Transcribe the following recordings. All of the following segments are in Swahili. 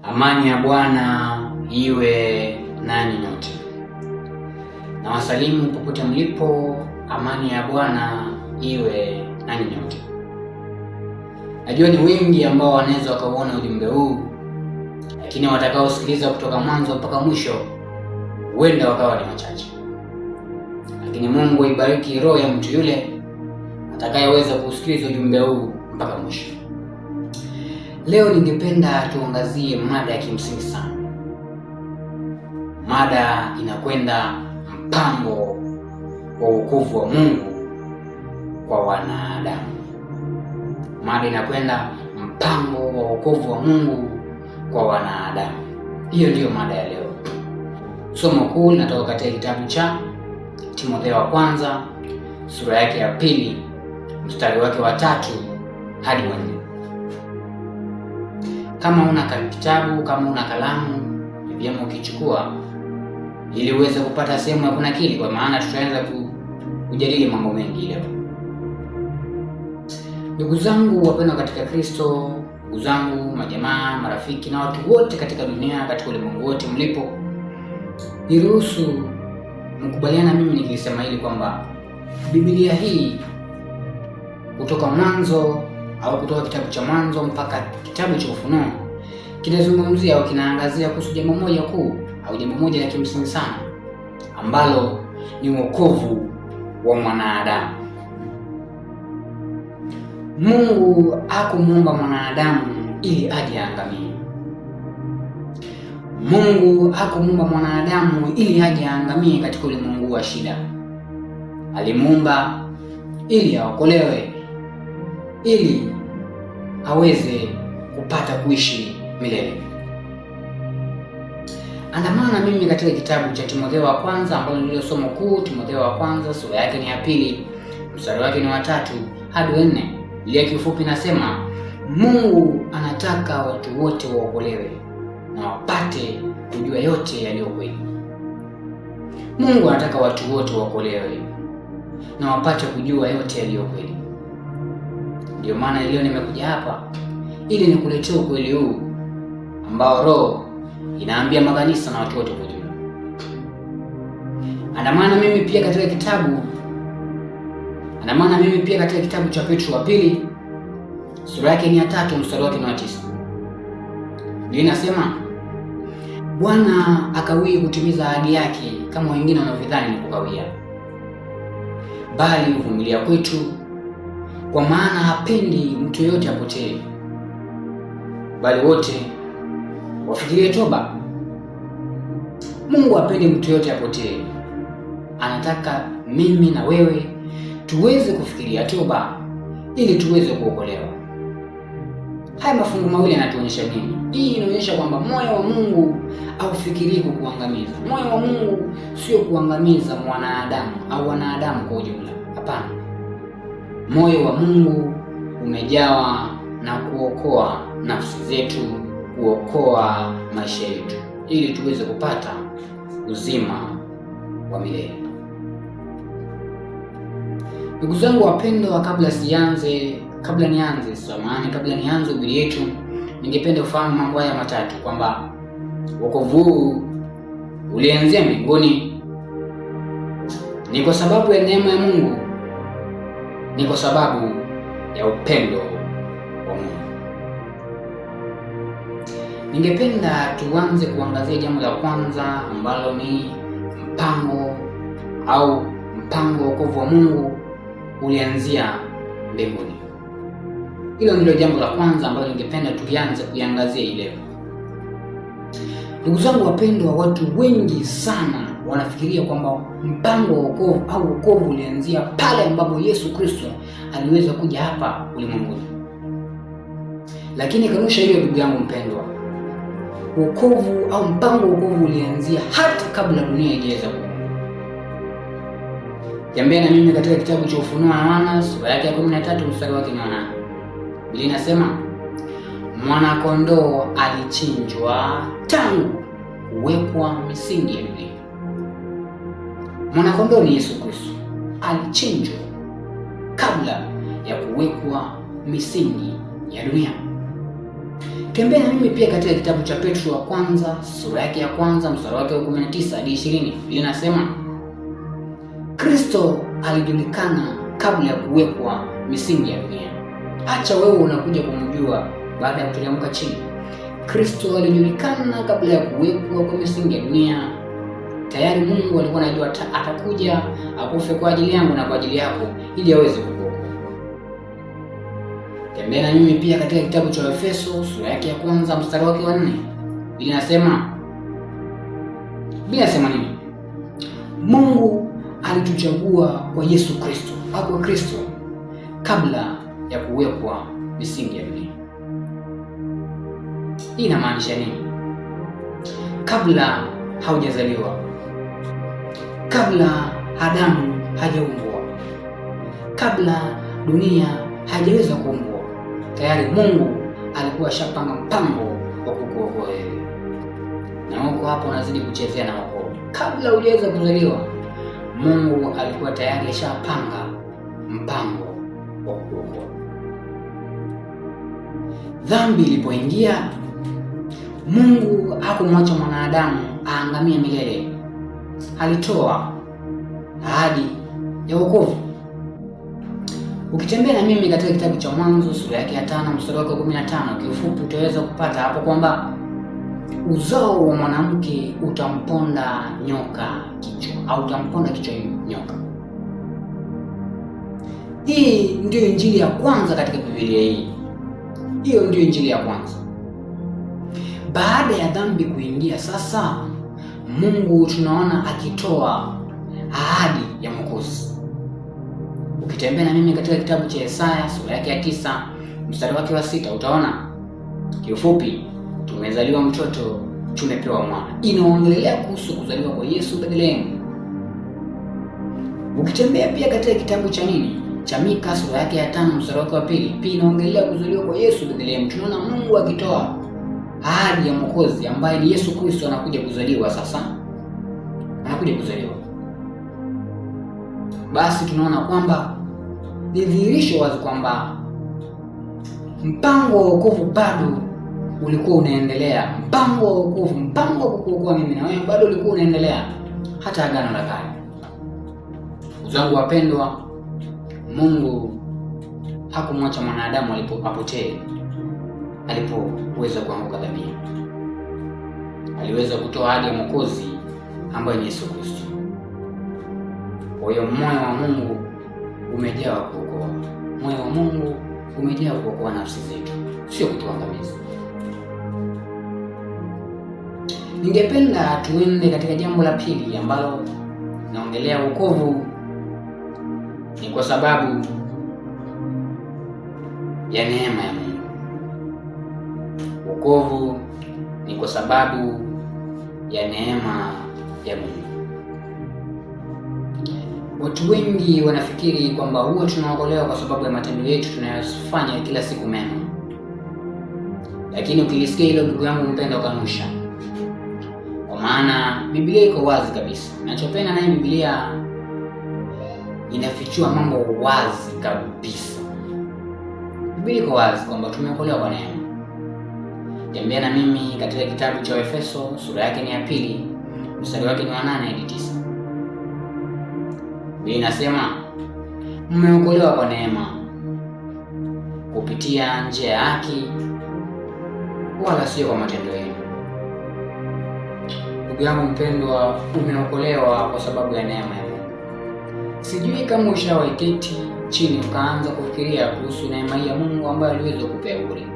Amani ya Bwana iwe nanyi nyote. Na wasalimu popote mlipo, amani ya Bwana iwe nanyi nyote. Najua ni wengi ambao wanaweza wakauona ujumbe huu, lakini watakaosikiliza kutoka mwanzo mpaka mwisho huenda wakawa ni wachache. Lakini Mungu ibariki roho ya mtu yule atakayeweza kusikiliza ujumbe huu mpaka mwisho. Leo ningependa tuangazie mada ya kimsingi sana. Mada inakwenda mpango wa wokovu wa Mungu kwa wanadamu. Mada inakwenda mpango wa wokovu wa Mungu kwa wanadamu. Hiyo ndiyo mada ya leo. Somo kuu linatoka katika kitabu cha Timotheo wa kwanza sura yake ya 2 mstari wake wa 3 hadi 4. Kama una kitabu, kama una kalamu, ni vyema ukichukua ili uweze kupata sehemu ya kunakili, kwa maana tutaanza kujadili mambo mengi leo. Ndugu zangu wapendwa katika Kristo, ndugu zangu, majamaa, marafiki na watu wote katika dunia, katika ulimwengu wote mlipo, niruhusu mkubaliana mimi nikilisema hili kwamba Biblia hii kutoka mwanzo au kutoka kitabu cha Mwanzo mpaka kitabu cha Ufunuo kinazungumzia au kinaangazia kuhusu jambo moja kuu au jambo moja la kimsingi sana ambalo ni wokovu wa mwanadamu. Mungu hakumuumba mwanadamu ili aje aangamie. Mungu hakumuumba mwanadamu ili aje aangamie katika ulimwengu wa shida. Alimuumba ili aokolewe, ili aweze kupata kuishi milele. Andamana mimi katika kitabu cha Timotheo wa kwanza ambalo ndilo somo kuu. Timotheo wa kwanza sura yake ni ya 2 mstari wake ni wa 3 hadi 4. Ile kifupi nasema, Mungu anataka watu wote waokolewe na wapate kujua yote yaliyo kweli. Mungu anataka watu wote waokolewe na wapate kujua yote yaliyo kweli. Ndio maana leo nimekuja hapa ili nikuletee ukweli huu ambao Roho inaambia makanisa na watu wote kwa ujumla. Andamana mimi pia katika kitabu cha Petro wa pili sura yake ni ya 3 mstari wake ni wa 9. Biblia inasema, Bwana akawii kutimiza ahadi yake kama wengine wanavyodhani ni kukawia, bali huvumilia kwetu, kwa maana hapendi mtu yote apotee, bali wote wafikirie toba. Mungu hapendi mtu yote apotee. Anataka mimi na wewe tuweze kufikiria toba ili tuweze kuokolewa. Haya mafungu mawili yanatuonyesha nini? Hii inaonyesha kwamba moyo wa Mungu haufikirii kukuangamiza. Moyo wa Mungu sio kuangamiza mwanadamu au wanadamu kwa ujumla. Hapana. Moyo wa Mungu umejawa na kuokoa nafsi zetu, kuokoa maisha yetu ili tuweze kupata uzima wa milele. Ndugu zangu wapendwa, kabla nianze ubiri yetu, ningependa ufahamu mambo haya matatu, kwamba wokovu huu ulianzia mbinguni, ni kwa sababu ya neema ya Mungu, ni kwa sababu ya upendo wa Mungu. Ningependa tuanze kuangazia jambo la kwanza ambalo ni mpango wa wokovu wa Mungu ulianzia mbinguni. Hilo ndilo jambo la kwanza ambalo ningependa tuanze kuiangazia leo. Ndugu zangu wapendwa, watu wengi sana wanafikiria kwamba mpango wa wokovu au wokovu ulianzia pale ambapo Yesu Kristo aliweza kuja hapa ulimwenguni. Lakini kanusha hiyo, ndugu yangu mpendwa. Wokovu au mpango wa wokovu ulianzia hata kabla dunia haijaweza kuumbwa. Tembea na mimi katika kitabu cha Ufunuo wa Yohana sura yake ya 13 mstari wake ni wa 8. Biblia inasema, mwana kondoo alichinjwa tangu kuwekwa misingi ya dunia. Mwana kondoo ni Yesu Kristo, alichinjwa kabla ya kuwekwa misingi ya dunia. Tembea na mimi pia katika kitabu cha Petro wa kwanza sura yake ya kwanza mstari wake wa 19 hadi 20. Linasema, Kristo alijulikana kabla ya kuwekwa misingi ya dunia. Acha wewe unakuja kumjua baada ya kuteremka chini. Kristo alijulikana kabla ya kuwekwa kwa misingi ya dunia. Tayari Mungu alikuwa anajua atakuja akufe kwa ajili yangu na kwa ajili yako ili aweze kukuokoa. Tembea na mimi pia katika kitabu cha Efeso sura yake ya kwanza mstari wake wa 4. Linasema nini? Mungu alituchagua kwa Yesu Kristo au kwa Kristo kabla ya kuwekwa misingi ya dunia. Hii inamaanisha nini? Kabla haujazaliwa, kabla Adamu hajaumbwa, kabla dunia haijaweza kuumbwa, tayari Mungu alikuwa ashapanga mpango wa kukuokoa wewe. Na huko hapo unazidi kuchezea na wokovu. Kabla hujaweza kuzaliwa, Mungu alikuwa tayari ashapanga mpango wa kukuokoa. Dhambi ilipoingia, Mungu hakumwacha mwanadamu aangamie milele. Alitoa ahadi ya wokovu. Ukitembea na mimi katika kitabu cha Mwanzo sura yake ya 5 mstari wake 15, kiufupi utaweza kupata hapo kwamba uzao wa mwanamke utamponda nyoka kichwa au utamponda kichwa nyoka. Hii ndio injili ya kwanza katika Biblia hii. Hiyo ndio injili ya kwanza. Baada ya dhambi kuingia sasa, Mungu tunaona akitoa ahadi ya mwokozi. Ukitembea na mimi katika kitabu cha Isaya sura yake ya 9 mstari wake wa 6, utaona kiufupi, tumezaliwa mtoto, tumepewa mwana. Inaongelea kuhusu kuzaliwa kwa Yesu Bethlehem. Ukitembea pia katika kitabu cha cha Mika sura yake ya 5 mstari wake wa 2, pia inaongelea kuzaliwa kwa Yesu Bethlehem. Tunaona Mungu akitoa ahadi ya mwokozi ambaye ni Yesu Kristo anakuja kuzaliwa sasa. Anakuja kuzaliwa. Basi tunaona kwamba ni dhihirisho wazi kwamba mpango wa wokovu bado ulikuwa unaendelea. Mpango wa wokovu, mpango wa kukuokoa mimi na wewe bado ulikuwa unaendelea hata Agano la Kale. Uzangu wapendwa, Mungu hakumwacha mwanadamu apotee alipoweza kuanguka dhambi. Aliweza kutoa ahadi ya mwokozi ambaye ni Yesu Kristo. Kwa hiyo moyo wa Mungu umejaa kuokoa. Moyo wa Mungu umejaa kuokoa nafsi zetu, sio kutuangamiza. Ningependa tuende katika jambo la pili ambalo naongelea wokovu ni kwa sababu ya neema ya Mungu. Wokovu ni kwa sababu ya neema ya Mungu. Watu wengi wanafikiri kwamba huwa tunaokolewa kwa sababu ya matendo yetu tunayofanya kila siku mema. Lakini ukilisikia hilo, ndugu yangu mpenda, ukanusha. Kwa maana Biblia iko wazi kabisa. Ninachopenda naye Biblia inafichua mambo wazi kabisa. Biblia iko wazi kwamba tumeokolewa kwa neema. Tembea na mimi katika kitabu cha Efeso sura yake ni ya 2 mstari wake ni wa 8 hadi 9. Biblia inasema, mmeokolewa kwa neema kupitia njia ya haki, wala sio kwa matendo yenu. Ndugu yangu mpendwa, umeokolewa kwa sababu ya neema ya Mungu. Sijui kama ushawahi keti chini ukaanza kufikiria kuhusu neema hii ya Mungu ambayo aliweza kukupea bure.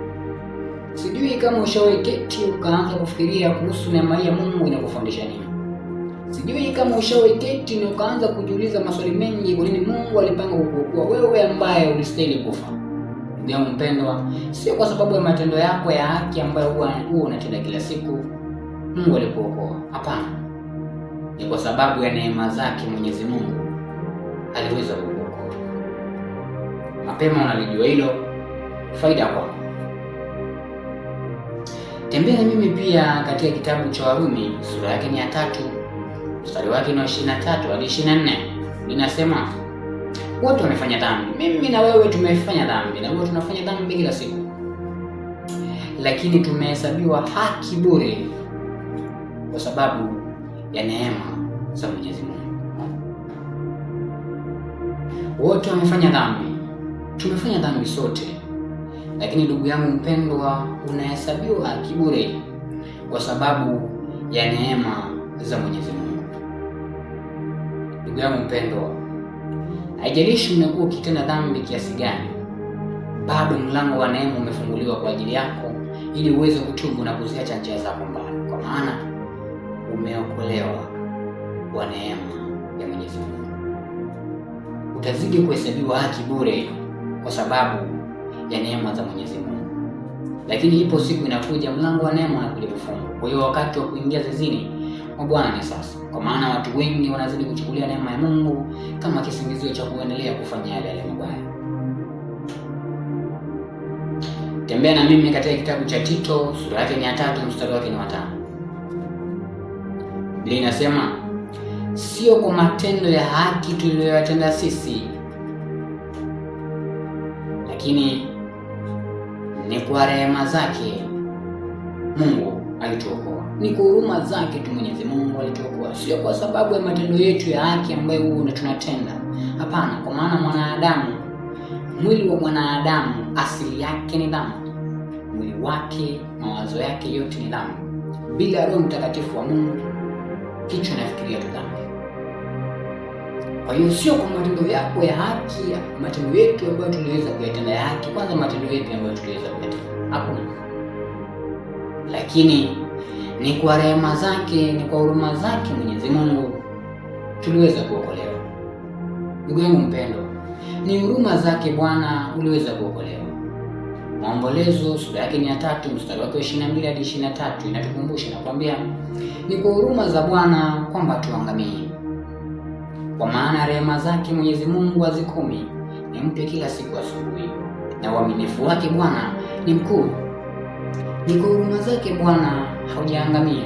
Sijui kama ushawahi keti ukaanza kufikiria kuhusu neema hii ya Mungu inakufundisha nini. Sijui kama ushawahi keti na ukaanza kujiuliza maswali mengi, kwa nini Mungu alipanga kukuokoa wewe ambaye ulistahili kufa. Ndugu yangu mpendwa, sio kwa sababu ya matendo yako ya haki ambayo huwa unatenda kila siku Mungu alikuokoa. Hapana. Ni kwa sababu ya neema zake Mwenyezi Mungu aliweza kukuokoa. Mapema unalijua hilo, faida kwako. Tembea na mimi pia katika kitabu cha Warumi sura yake ni ya 3 mstari wake ni 23 hadi 24. Ninasema, wote wamefanya dhambi. Mimi na wewe tumefanya dhambi na wewe tunafanya dhambi kila siku. lakini tumehesabiwa haki bure kwa sababu ya neema za Mwenyezi Mungu. Wote wamefanya dhambi, tumefanya dhambi sote, lakini ndugu yangu mpendwa, unahesabiwa haki bure kwa sababu ya neema za Mwenyezi Mungu. Ndugu yangu mpendwa, haijalishi unakuwa ukitenda dhambi kiasi gani, bado mlango wa neema umefunguliwa kwa ajili yako ili uweze kutubu na kuziacha njia zako mbaya, kwa maana umeokolewa kwa neema ya Mwenyezi Mungu. Utazidi kuhesabiwa haki bure kwa sababu ya neema za Mwenyezi Mungu. Lakini ipo siku inakuja, mlango wa neema unakuja kufungwa. Kwa hiyo wakati wa kuingia zizini mwa Bwana ni sasa, kwa maana watu wengi wanazidi kuchukulia neema ya Mungu kama kisingizio cha kuendelea kufanya yale mabaya. Tembea na mimi katika kitabu cha Tito sura yake ni 3 mstari wake ni 5. Biblia inasema, sio kwa matendo ya haki tuliyoyatenda sisi, lakini ni kwa rehema zake Mungu alituokoa. Ni kwa huruma zake tu Mwenyezi Mungu alituokoa, sio kwa sababu ya matendo yetu ya haki ambayo tunatenda. Hapana, kwa maana mwanadamu, mwili wa mwanadamu asili yake ni dhambi. Mwili wake, mawazo yake yote ni dhambi. Bila Roho Mtakatifu wa Mungu, kichwa nafikiria tu dhambi. Kwa hiyo sio kwa matendo yako ya haki, matendo yetu ambayo tuliweza kuyatenda ya haki. Kwanza matendo yetu ambayo tuliweza kuyatenda hakuna, lakini ni kwa rehema zake, ni kwa huruma zake Mwenyezi Mungu tuliweza kuokolewa. Ndugu yangu mpendwa, ni huruma zake Bwana uliweza kuokolewa. Maombolezo sura yake ni 3 mstari wake 22 hadi 23 inatukumbusha na kuambia, ni kwa huruma za Bwana kwamba tuangamie, kwa maana rehema zake Mwenyezi Mungu hazikomi, ni mpya kila siku asubuhi, na uaminifu wake Bwana ni mkuu. Ni kwa huruma zake Bwana haujaangamia.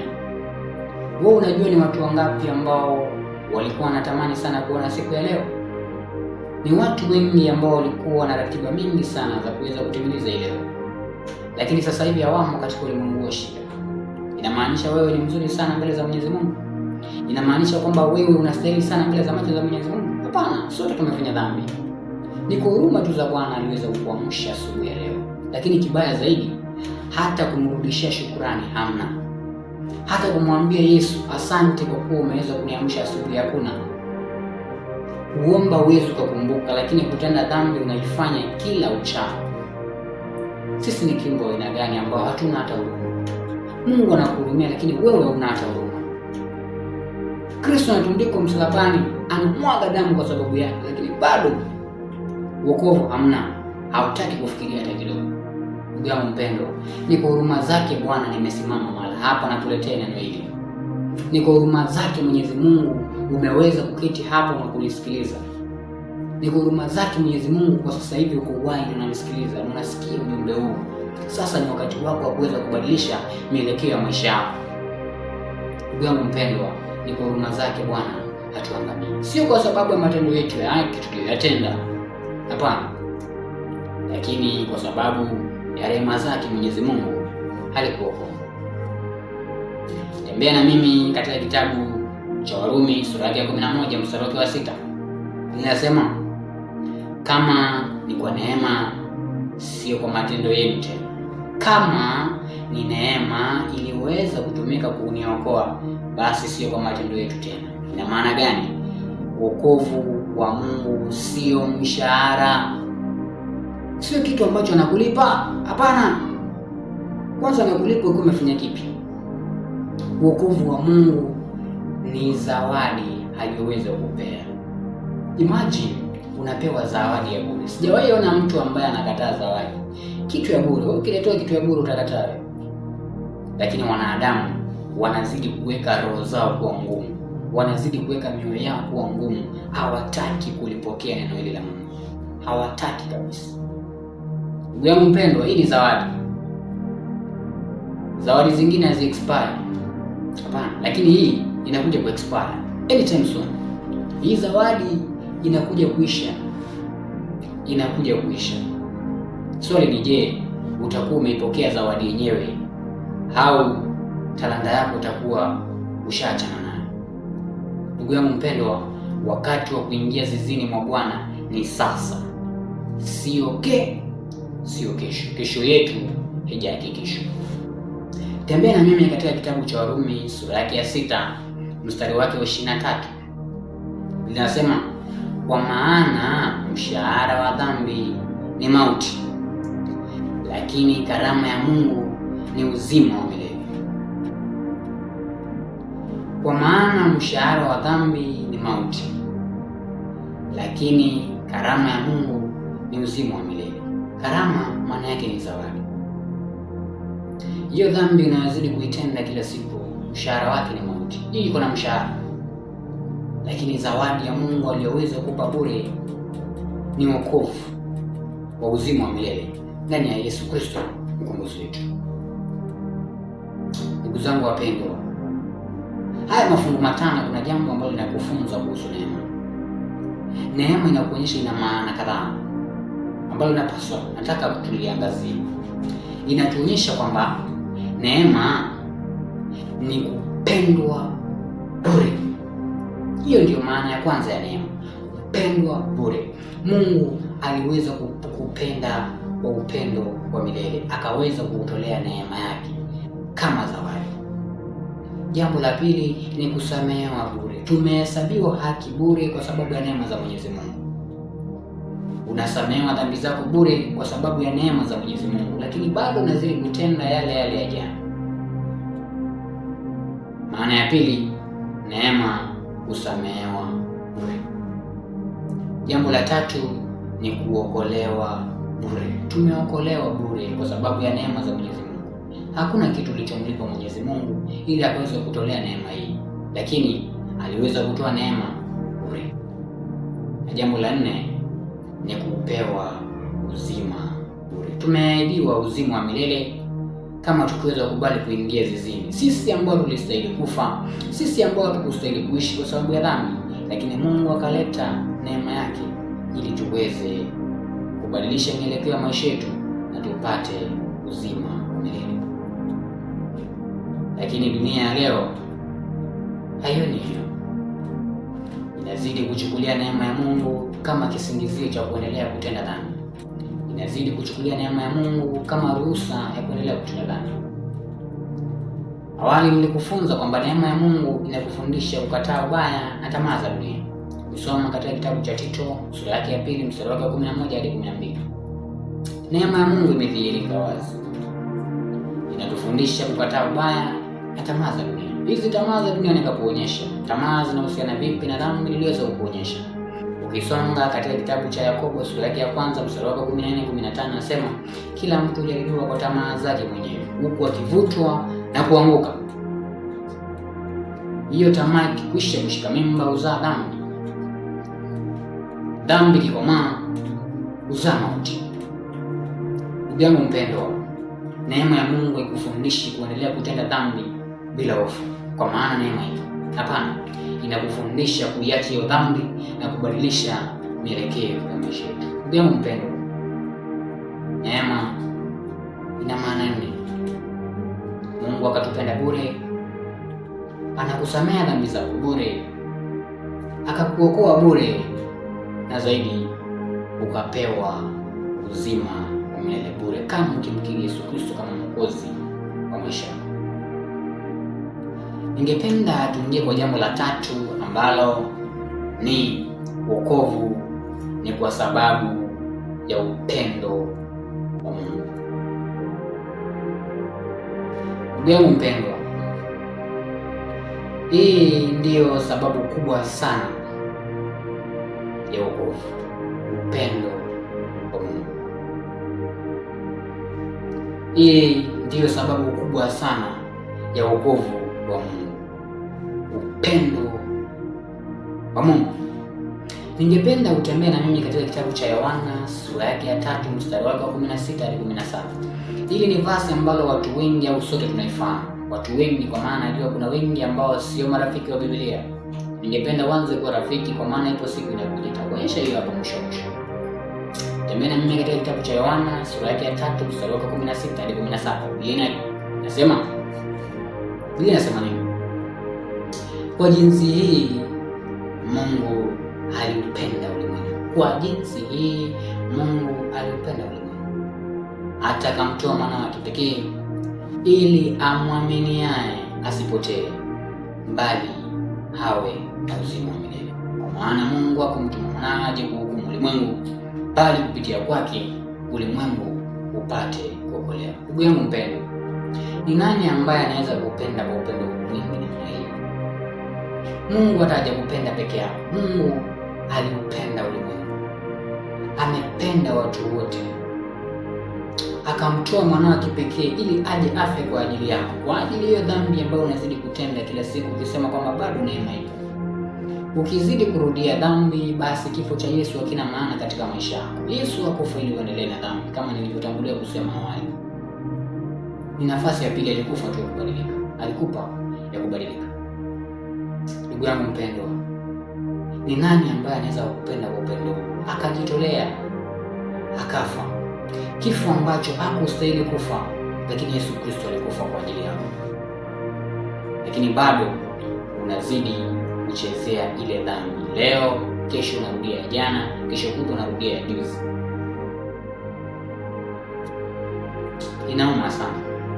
Wewe unajua ni watu wangapi ambao walikuwa wanatamani sana kuona siku ya leo? Ni watu wengi ambao walikuwa na ratiba mingi sana za kuweza kutimiliza ile leo, lakini sasa hivi hawamo katika ulimwengu wa shida. Inamaanisha wewe ni mzuri sana mbele za Mwenyezi Mungu? Inamaanisha kwamba wewe unastahili sana mbele za macho za Mwenyezi Mungu? Hapana, sote tumefanya dhambi. Ni kwa huruma tu za Bwana aliweza kukuamsha asubuhi ya leo, lakini kibaya zaidi, hata kumrudishia shukrani hamna. Hata kumwambia Yesu asante kwa kuwa umeweza kuniamsha asubuhi hakuna. Kuomba uwezo kukumbuka, lakini kutenda dhambi unaifanya kila uchao. Sisi ni kiumbe wa aina gani ambao hatuna hata huruma? Mungu anakuhurumia, lakini wewe huna hata huruma. Kristo anatundikwa msalabani, anamwaga damu kwa sababu yako, lakini bado wokovu hamna. Hautaki kufikiria hata kidogo. Ndugu yangu mpendwa, ni kwa huruma zake Bwana nimesimama mahali hapa na kuletea neno hili. Ni kwa huruma zake Mwenyezi Mungu umeweza kuketi hapo na kunisikiliza. Ni kwa huruma zake Mwenyezi Mungu kwa sasa hivi uko uhai na unanisikiliza, na unasikia ujumbe huu. Sasa ni wakati wako wa kuweza kubadilisha mielekeo ya maisha yako. Ndugu yangu mpendwa, ni kwa huruma zake Bwana hatuangamii. Sio kwa sababu ya matendo yetu ya haki tuliyoyatenda. Hapana. Lakini kwa sababu ya rehema zake Mwenyezi Mungu alikuokoa. Tembea na mimi katika kitabu cha Warumi sura ya 11 mstari wa 6. Linasema, kama ni kwa neema, sio kwa matendo yenu tena. Kama ni neema iliweza kutumika kuniokoa, basi sio kwa matendo yetu tena. Ina maana gani? Wokovu wa Mungu sio mshahara, sio kitu ambacho anakulipa. Hapana. Kwanza anakulipa ukiwa umefanya kipi? Wokovu wa Mungu ni zawadi aliyoweza kukupea. Imagine unapewa zawadi ya bure. Sijawahi ona mtu ambaye anakataa zawadi. Kitu ya bure, ukiletewa kitu ya bure utakataa. Lakini wanadamu wanazidi kuweka roho zao kuwa ngumu. Wanazidi kuweka mioyo yao kuwa ngumu. Hawataki kulipokea neno hili la Mungu. Hawataki kabisa. Ndugu yangu mpendwa, hii ni zawadi. Zawadi zingine hazi expire. Hapana, lakini hii inakuja ku expire anytime soon. Hii zawadi inakuja kuisha. Swali ni je, utakuwa umeipokea zawadi yenyewe, au talanta yako utakuwa ushaachana nayo. Ndugu yangu mpendwa, wakati wa kuingia zizini mwa Bwana ni sasa, sio kesho. Kesho yetu haijahakikishwa. Tembea na mimi katika kitabu cha Warumi sura yake ya 6 mstari wake wa 23. Linasema, kwa maana mshahara wa dhambi ni mauti, lakini karama ya Mungu ni uzima wa milele. Kwa maana mshahara wa dhambi ni mauti, lakini karama ya Mungu ni uzima wa milele. Karama maana yake ni zawadi. Hiyo dhambi unayozidi kuitenda kila siku, mshahara wake ni mauti. Hii iko na mshahara, lakini zawadi ya Mungu aliyoweza kukupa bure ni wokovu wa uzima wa milele ndani ya Yesu Kristo mkombozi wetu. Ndugu zangu wapendwa, haya mafungu matano, kuna jambo ambalo linakufunza kuhusu neema. Neema inakuonyesha, ina maana kadhaa ambalo nataka tuliangazia. Inatuonyesha kwamba neema ni kupendwa bure. Hiyo ndiyo maana ya kwanza ya neema, kupendwa bure. Mungu aliweza kukupenda kwa upendo wa milele, akaweza kukutolea neema yake kama zawadi. Jambo la pili ni kusamehewa bure. Tumehesabiwa haki bure kwa sababu ya neema za Mwenyezi Mungu. Unasamehewa dhambi zako bure kwa sababu ya neema za Mwenyezi Mungu, lakini bado unazidi kutenda yale ya jana. Maana ya pili, neema kusamehewa bure. Jambo la tatu ni kuokolewa bure. Tumeokolewa bure kwa sababu ya neema za Mwenyezi Mungu. Hakuna kitu kilichomlipa Mwenyezi Mungu ili akaweze kutolea neema hii, lakini aliweza kutoa neema bure. Na jambo la nne ni kupewa uzima bure. Tumeahidiwa uzima wa milele kama tukiweza kukubali kuingia zizini. Sisi ambao tulistahili kufa, sisi ambao hatukustahili kuishi kwa sababu ya dhambi, lakini Mungu akaleta neema yake ili tuweze kubadilisha mielekeo ya maisha yetu na tupate uzima wa milele. Lakini dunia ya leo haioni hiyo. Inazidi kuchukulia neema ya Mungu kama kisingizio cha kuendelea kutenda dhambi. Inazidi kuchukulia neema ya Mungu kama ruhusa ya kuendelea kutenda dhambi. Awali nilikufunza kwamba neema ya Mungu inakufundisha kukataa ubaya na tamaa za dunia. Nisoma katika kitabu cha Tito sura yake ya 2 mstari wake wa 11 hadi 12. Neema ya Mungu imedhihirika wazi. Inatufundisha kukataa ubaya na tamaa za dunia. Hizi tamaa za dunia nikakuonyesha tamaa zinahusiana vipi na dhambi, niliweza kukuonyesha. Ukisonga katika kitabu cha Yakobo sura yake ya 1 mstari wake 14-15 nasema, kila mtu hujaribiwa kwa tamaa zake mwenyewe, huku akivutwa na kuanguka. Hiyo tamaa ikikwisha kushika mimba huzaa dhambi. Dhambi ikikomaa huzaa mauti. Ndugu yangu mpendwa, neema ya Mungu haikufundishi kuendelea kutenda dhambi bila hofu, kwa maana neema hii hapana, inakufundisha kuiacha hiyo dhambi na kubadilisha mielekeo ya maisha yetu. Ndugu yangu mpendwa, neema ina maana nne. Mungu akatupenda bure, anakusamea dhambi zako bure, akakuokoa bure, na zaidi ukapewa uzima wa milele bure kama ukimkiri Yesu Kristo kama Mwokozi wa maisha. Ningependa tuingie kwa jambo la tatu ambalo ni wokovu ni kwa sababu ya upendo wa Mungu. Ndugu yangu mpendwa, hii ndiyo sababu kubwa sana ya wokovu, upendo wa Mungu. Hii ndiyo sababu kubwa sana ya wokovu wa Mungu, upendo wa Mungu. Ningependa utembee na mimi katika kitabu cha Yohana sura yake ya 3 mstari wake wa 16 hadi 17. Hili ni verse ambalo watu wengi au sote tunaifahamu. Watu wengi kwa maana najua kuna wengi ambao sio marafiki wa Biblia. Ningependa uanze kuwa rafiki, kwa maana ipo siku inakuja itakuonyesha hiyo hapo mwisho. Tembea na mimi katika kitabu cha Yohana sura yake ya 3 mstari wa 16 hadi 17. Biblia inasema nini? Kwa jinsi hii Mungu aliupenda ulimwengu. Kwa jinsi hii Mungu aliupenda ulimwengu hata akamtoa mwana wake pekee, ili amwaminiaye asipotee, bali hawe na uzima wa milele. Kwa maana Mungu hakumtuma mwanawe aje kuhukumu ulimwengu, bali kupitia kwake ulimwengu upate kuokolewa. Ndugu yangu mpendwa, ni nani ambaye anaweza kupenda kwa upendo mwingi namna hii? Mungu hataja kupenda peke yake. Mungu aliupenda ulimwengu, amependa watu wote, akamtoa mwana wake pekee ili aje afe kwa ajili yako, kwa ajili hiyo dhambi ambayo unazidi kutenda kila siku, ukisema kwamba bado neema ipo. Ukizidi kurudia dhambi, basi kifo cha Yesu hakina maana katika maisha yako. Yesu hakufa ili uendelee na dhambi, kama nilivyotangulia kusema awali. Ni nafasi ya pili, alikufa tu ya kubadilika, alikupa ya kubadilika. Ndugu yangu mpendwa, ni nani ambaye anaweza kukupenda kwa upendo akajitolea akafa kifo ambacho hakustahili kufa, lakini Yesu Kristo alikufa kwa ajili yako, lakini bado unazidi kuchezea ile dhambi? Leo, kesho unarudia jana, kesho kutwa unarudia juzi.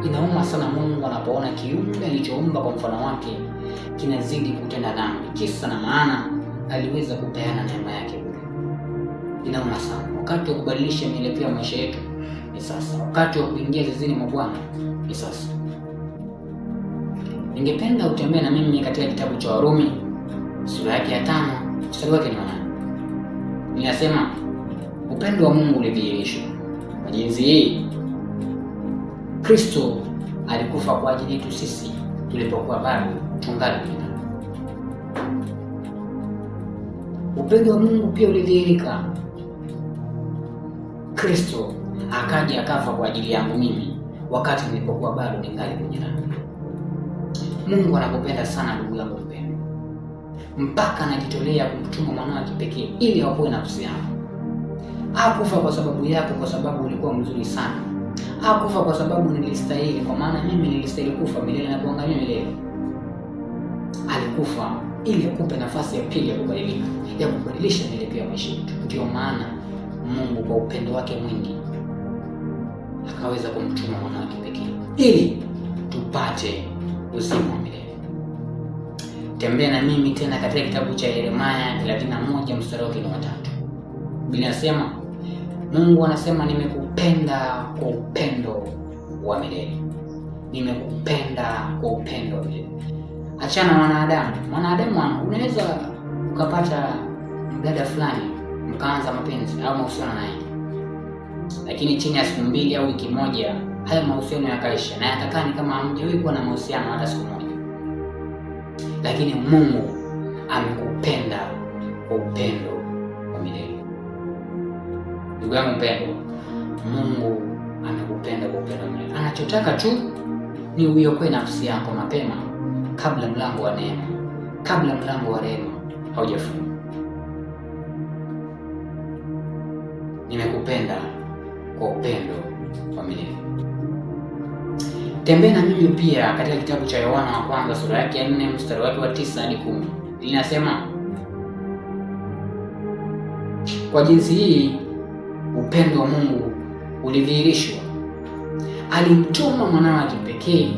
Inauma sana Mungu anapoona kiumbe alichoumba kwa mfano wake kinazidi kutenda dhambi, kisa na maana aliweza kupeana neema yake bure. Inauma sana. Wakati wa kubadilisha mielekeo ya maisha yetu ni sasa. Wakati wa kuingia zizini mwa Bwana ni sasa. Ningependa utembee na mimi katika kitabu cha Warumi sura yake ya 5 mstari wake ni 8. Ninasema upendo wa Mungu ulidhihirishwa kwa jinsi hii Kristo alikufa kwa ajili yetu sisi tulipokuwa bado tungali duniani. Upendo wa Mungu pia ulidhihirika. Kristo akaja akafa kwa ajili yangu mimi wakati nilipokuwa bado ningali kwenye dhambi. Mungu anakupenda sana ndugu yangu mpendwa, mpaka anajitolea kumtuma mwana wake pekee ili aokoe nafsi yako. Hakufa kwa sababu yako, kwa sababu ulikuwa mzuri sana. Hakufa kwa sababu nilistahili, kwa maana mimi nilistahili kufa milele na kuangamia milele. Alikufa ili akupe nafasi ya pili ya kubadilika, ya kubadilisha mielekeo ya maisha yetu. Ndio maana Mungu kwa upendo wake mwingi akaweza kumtuma mwana wake pekee ili tupate uzima wa milele. Tembea na mimi tena katika kitabu cha Yeremia 31 mstari wake ni 3. Biblia inasema, Mungu anasema nimekupenda kwa upendo wa milele. Nimekupenda kwa upendo wa milele. Achana wanadamu. Mwanadamu unaweza ukapata mdada fulani mkaanza mapenzi au mahusiano naye, lakini chini ya siku 2 au wiki moja hayo mahusiano yakaisha na yakakaa ni kama hamjawahi kuwa na mahusiano hata siku moja. Lakini Mungu amekupenda kwa upendo wa milele. Ndugu yangu mpendwa, Mungu amekupenda kwa upendo wa milele. Anachotaka tu ni uiokoe nafsi yako mapema, kabla mlango wa neema, kabla mlango wa rehema haujafungwa. Nimekupenda kwa upendo wa milele. Tembea na mimi pia katika kitabu cha Yohana wa kwanza sura yake ya 4 mstari wake wa 9 hadi 10. Linasema, kwa jinsi hii upendo wa Mungu ulidhihirishwa, alimtuma mwana wake pekee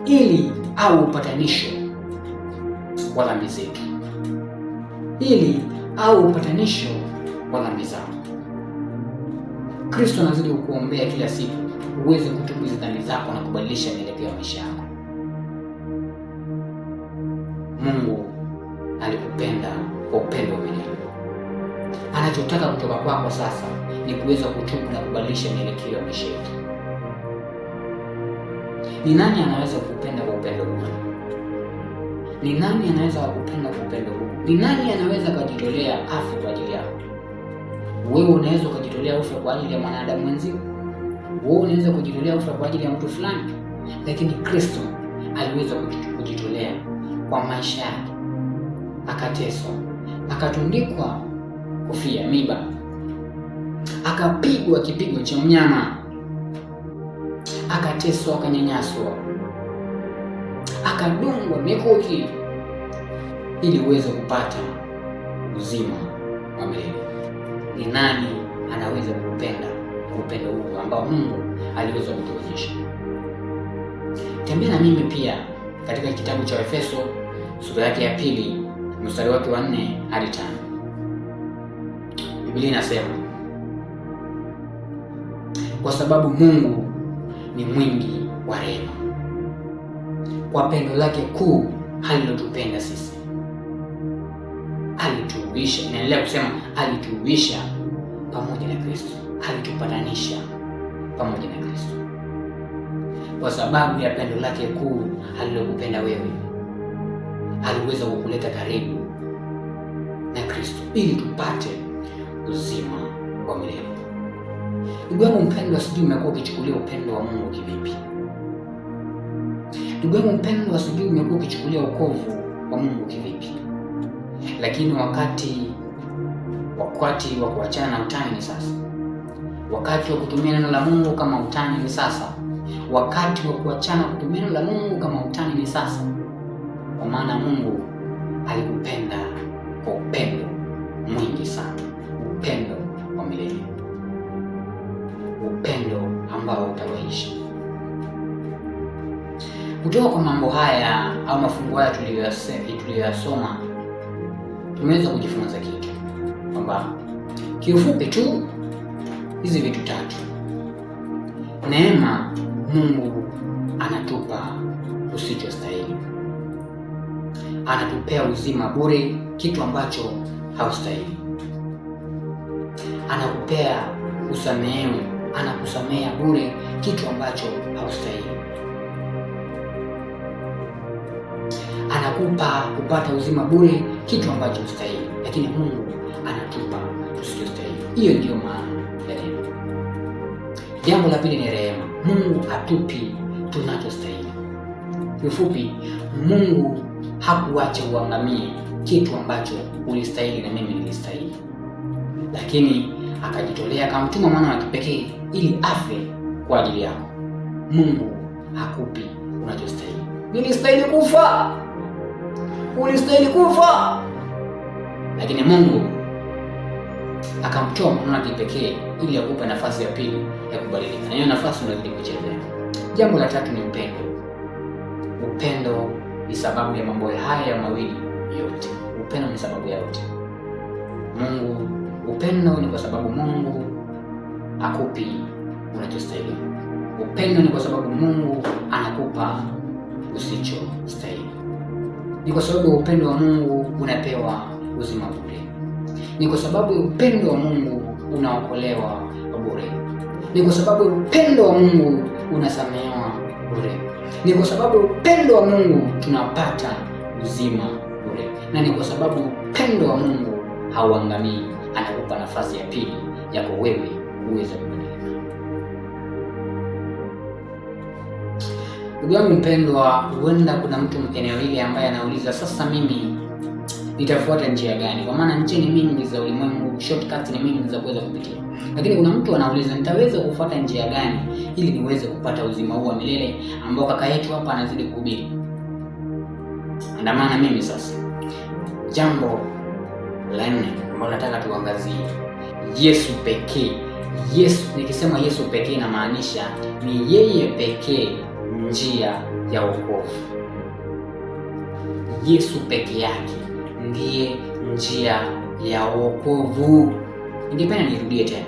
ili awe upatanisho wa dhambi zetu, ili awe upatanisho wa dhambi zako. Kristo anazidi kukuombea kila siku uweze kutubu hizo dhambi zako na kubadilisha mielekeo ya maisha yako. Mungu alikupenda kwa upendo wa milele. Anachotaka kutoka kwako sasa ni kuweza kutubu na kubadilisha mielekeo ya maisha yetu. Ni nani anaweza kukupenda kwa upendo huu? Ni nani anaweza kukupenda kwa upendo huu? Ni nani anaweza kujitolea afe kwa ajili yako? Wewe unaweza kujitolea ufe kwa ajili ya mwanadamu mwenzio. Wewe unaweza kujitolea ufe kwa ajili ya mtu fulani, lakini Kristo aliweza kujitolea kwa maisha yake. Akateswa, akatundikwa kofia miba, akapigwa kipigo cha mnyama, akateswa, akanyanyaswa, akadungwa mikuki ili uweze kupata uzima wa milele. Ni nani anaweza kupenda upendo huu ambao Mungu aliweza kutuonyesha? Tembea na mimi pia katika kitabu cha Efeso sura yake ya 2 mstari wake wa 4 hadi 5. Biblia inasema, kwa sababu Mungu ni mwingi wa rehema, kwa pendo lake kuu alilotupenda sisi, alituuisha. Inaendelea kusema alituuisha pamoja na Kristo, alitupatanisha pamoja na Kristo. Kwa sababu ya pendo lake kuu alilokupenda wewe, aliweza kukuleta karibu na Kristo ili tupate uzima wa milele. Ndugu yangu mpendwa, sijui umekuwa ukichukulia upendo wa Mungu kivipi? Ndugu yangu mpendwa, sijui umekuwa ukichukulia wokovu wa Mungu kivipi? Lakini wakati wa kuachana na utani ni sasa. Wakati wa kutumia neno la Mungu kama utani ni sasa. Wakati wa kuachana kutumia neno la Mungu kama utani ni sasa. Kwa maana Mungu alikupenda kwa upendo mwingi sana, upendo wa milele, upendo ambao utawaisha. Kutoka kwa mambo haya au mafungu haya tuliyoyasoma, tumeweza kujifunza kitu kwamba kiufupi tu hizi vitu tatu. Neema, Mungu anatupa usichostahili. Anatupea uzima bure, kitu ambacho haustahili. Anakupea usamehewe, anakusamea bure, kitu ambacho haustahili. Anakupa kupata uzima bure, kitu ambacho hustahili, lakini Mungu anatupa tusichostahili. Hiyo ndiyo maana ya neema. Jambo la pili ni rehema. Mungu hatupi tunachostahili. Kiufupi, Mungu hakuacha uangamie kitu ambacho ulistahili na mimi nilistahili, lakini akajitolea akamtuma mwana wa kipekee ili afe kwa ajili yako. Mungu hakupi unachostahili. Nilistahili kufa, ulistahili kufa, lakini Mungu akamtoa mwana wa kipekee ili akupe nafasi ya pili ya kubadilika, na hiyo nafasi unazidi kuchezea. Jambo la tatu ni upendo. Upendo ni sababu ya mambo haya mawili yote. Upendo ni sababu ya yote. Upendo ni kwa sababu Mungu akupi unachostahili. Upendo ni kwa sababu Mungu anakupa usichostahili. Ni kwa sababu upendo wa Mungu unapewa uzima bure. Ni kwa sababu upendo wa Mungu unaokolewa bure. Ni kwa sababu upendo wa Mungu unasamehewa bure. Ni kwa sababu upendo wa Mungu tunapata uzima bure. Na ni kwa sababu upendo wa Mungu hauangamii, anakupa nafasi ya pili yako wewe uweze kubadilika. Ndugu yangu mpendwa, huenda kuna mtu eneo hili ambaye anauliza, sasa mimi nitafuata njia gani? Kwa maana njia ni mingi za ulimwengu, shortcuts ni mingi za kuweza kupitia. Lakini kuna mtu anauliza, nitaweza kufuata njia gani ili niweze kupata uzima huu wa milele ambao kaka yetu hapa anazidi kuhubiri? Andamana mimi sasa. Jambo la 4 ambalo nataka tuangazie, Yesu pekee. Yesu, nikisema Yesu pekee inamaanisha ni yeye pekee njia ya wokovu. Yesu peke yake ndiye njia ya wokovu. Ningependa nirudie tena.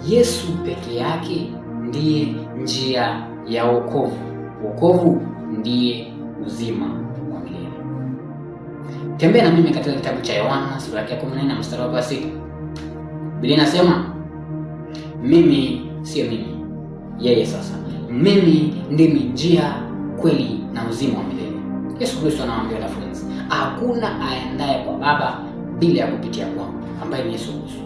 Yesu peke yake ndiye njia ya wokovu. Wokovu ndiye uzima wa milele. Tembea na mimi katika kitabu cha Yohana sura ya 14 mstari wa 6. Biblia inasema, mimi sio mimi, yeye sasa. Mimi ndimi njia, kweli na uzima wa milele. Yesu Kristo anawaambia wanafunzi, hakuna aendaye kwa Baba bila ya kupitia kwangu, ambaye ni Yesu Kristo.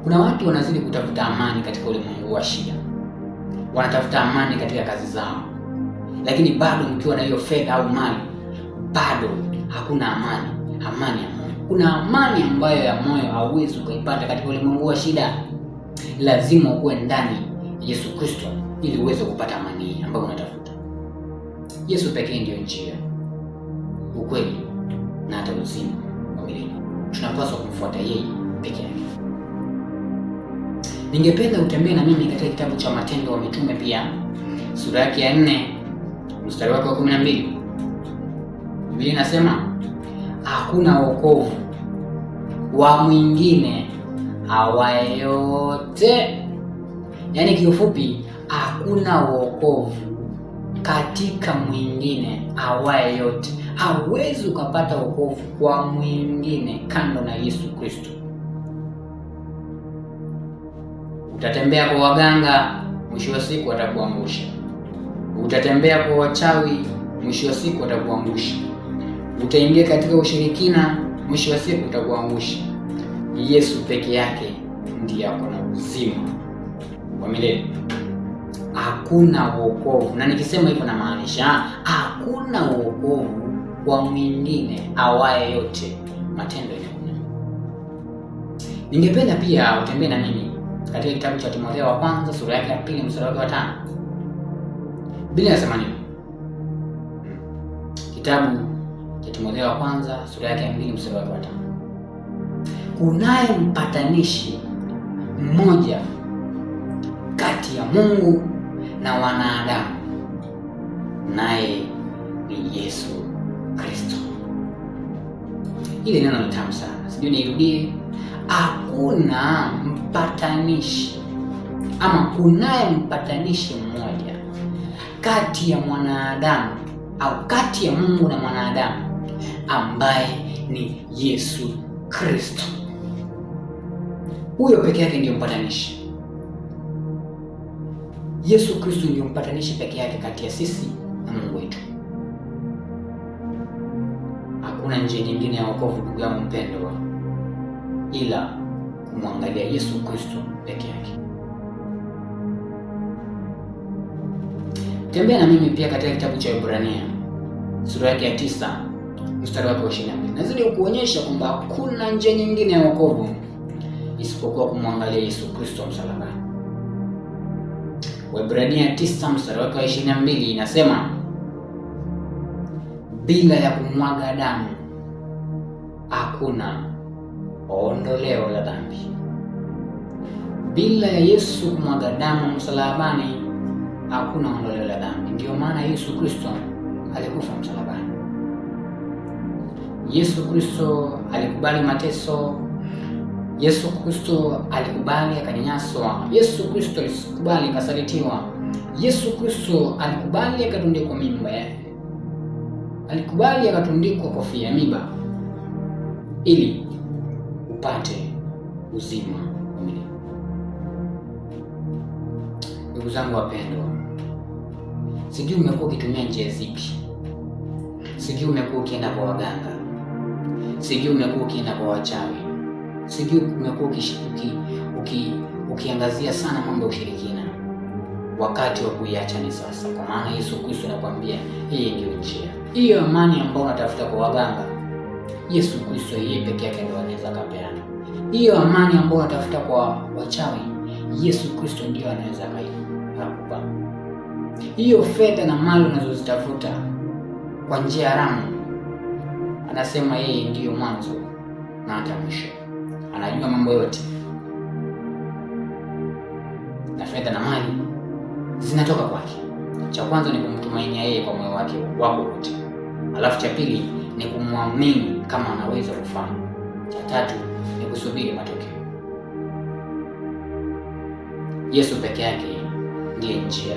Kuna watu wanazidi kutafuta amani katika ulimwengu wa shida. Wanatafuta amani katika kazi zao. Lakini bado mkiwa na hiyo fedha au mali, bado hakuna amani ya Mungu. Kuna amani ambayo ya moyo hauwezi kuipata katika ulimwengu wa shida. Lazima ukuwe ndani ya Yesu Kristo ili uweze kupata amani ambayo unatafuta. Yesu pekee ndiyo njia, ukweli na hata uzima wa milele. Tunapaswa kumfuata yeye peke yake. Ningependa utembee na mimi katika kitabu cha Matendo ya Mitume pia, sura yake ya 4 mstari wake wa 12. Biblia inasema hakuna wokovu wa mwingine awaye yote. Yaani kiufupi, hakuna wokovu katika mwingine awaye yote. Hauwezi ukapata wokovu kwa mwingine kando na Yesu Kristo. Utatembea kwa waganga, mwisho wa siku watakuangusha. Utatembea kwa wachawi, mwisho wa siku watakuangusha. Utaingia katika ushirikina, mwisho wa siku utakuangusha. Yesu peke yake ndiye ako na uzima wa milele. Hakuna wokovu, na nikisema hivyo namaanisha hakuna wokovu kwa mwingine awaye yote. Matendo 4. Ningependa pia utembee na mimi katika kitabu cha Timotheo wa kwanza sura yake ya 2 mstari wa 5. Biblia inasema nini? Kitabu cha Timotheo wa kwanza sura yake ya 2 mstari wa 5. Kunaye mpatanishi mmoja kati ya Mungu na wanadamu, naye ni Yesu Kristo. Ile neno ni tamu sana, sijui nirudie. Hakuna mpatanishi, ama kunaye mpatanishi mmoja kati ya mwanadamu au kati ya Mungu na mwanadamu, ambaye ni Yesu Kristo. Huyo peke yake ndiyo mpatanishi. Yesu Kristo ndiyo mpatanishi peke yake kati ya sisi na Mungu wetu. Hakuna njia nyingine ya wokovu, ndugu yangu mpendwa, ila kumwangalia Yesu Kristo peke yake. Tembea na mimi pia katika kitabu cha Ibrania sura yake ya 9 mstari wake wa 22. Nazidi kuonyesha kwamba hakuna njia nyingine ya wokovu isipokuwa kumwangalia Yesu Kristo msalabani. Waebrania 9 mstari wake wa 22 inasema, bila ya kumwaga damu hakuna ondoleo la dhambi. Bila ya Yesu kumwaga damu msalabani hakuna ondoleo la dhambi. Ndiyo maana Yesu Kristo alikufa msalabani. Yesu Kristo alikubali mateso. Yesu Kristo alikubali akanyanyaswa. Yesu Kristo alikubali akasalitiwa. Yesu Kristo alikubali akatundikwa mimba. Alikubali akatundikwa kofia ya miba ili upate uzima wa milele. Ndugu zangu wapendwa, sijui umekuwa ukitumia njia zipi. Sijui umekuwa ukienda kwa waganga. Sijui umekuwa ukienda kwa wachawi. Sijui umekuwa ukiangazia sana mambo ya ushirikina. Wakati wa kuiacha ni sasa, kwa maana Yesu Kristo anakuambia hii ndio njia. Hiyo amani ambayo unatafuta kwa waganga, Yesu Kristo yeye peke yake ndiye anaweza kupeana. Hiyo amani ambayo unatafuta kwa wachawi, Yesu Kristo ndiye anaweza kukupa. Hiyo fedha na mali unazozitafuta kwa njia haramu, anasema yeye ndiyo mwanzo na hata mwisho. Anajua mambo yote. Na fedha na mali zinatoka kwake. Cha kwanza ni kumtumainia yeye kwa moyo wako wote. Alafu cha pili ni kumwamini kama anaweza kufanya. Cha tatu ni kusubiri matokeo. Yesu peke yake ndiye njia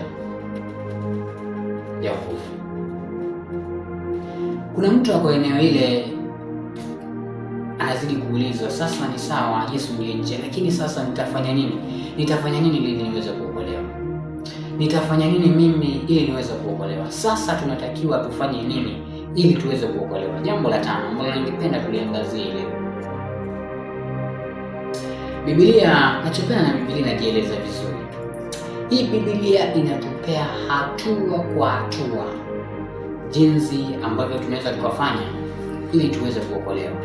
ya wokovu. Kuna mtu ako eneo ile anazidi kuulizwa, sasa ni sawa, Yesu ndiye njia, lakini sasa nitafanya nini? Nitafanya nini ili niweze kuokolewa? Nitafanya nini mimi ili niweze kuokolewa? Sasa tunatakiwa tufanye nini ili tuweze kuokolewa? Jambo la 5 ambalo ningependa tuliangazie leo. Biblia, nachopenda na Biblia inajieleza vizuri. Hii Biblia inatupea hatua kwa hatua jinsi ambavyo tunaweza tukafanya ili tuweze kuokolewa.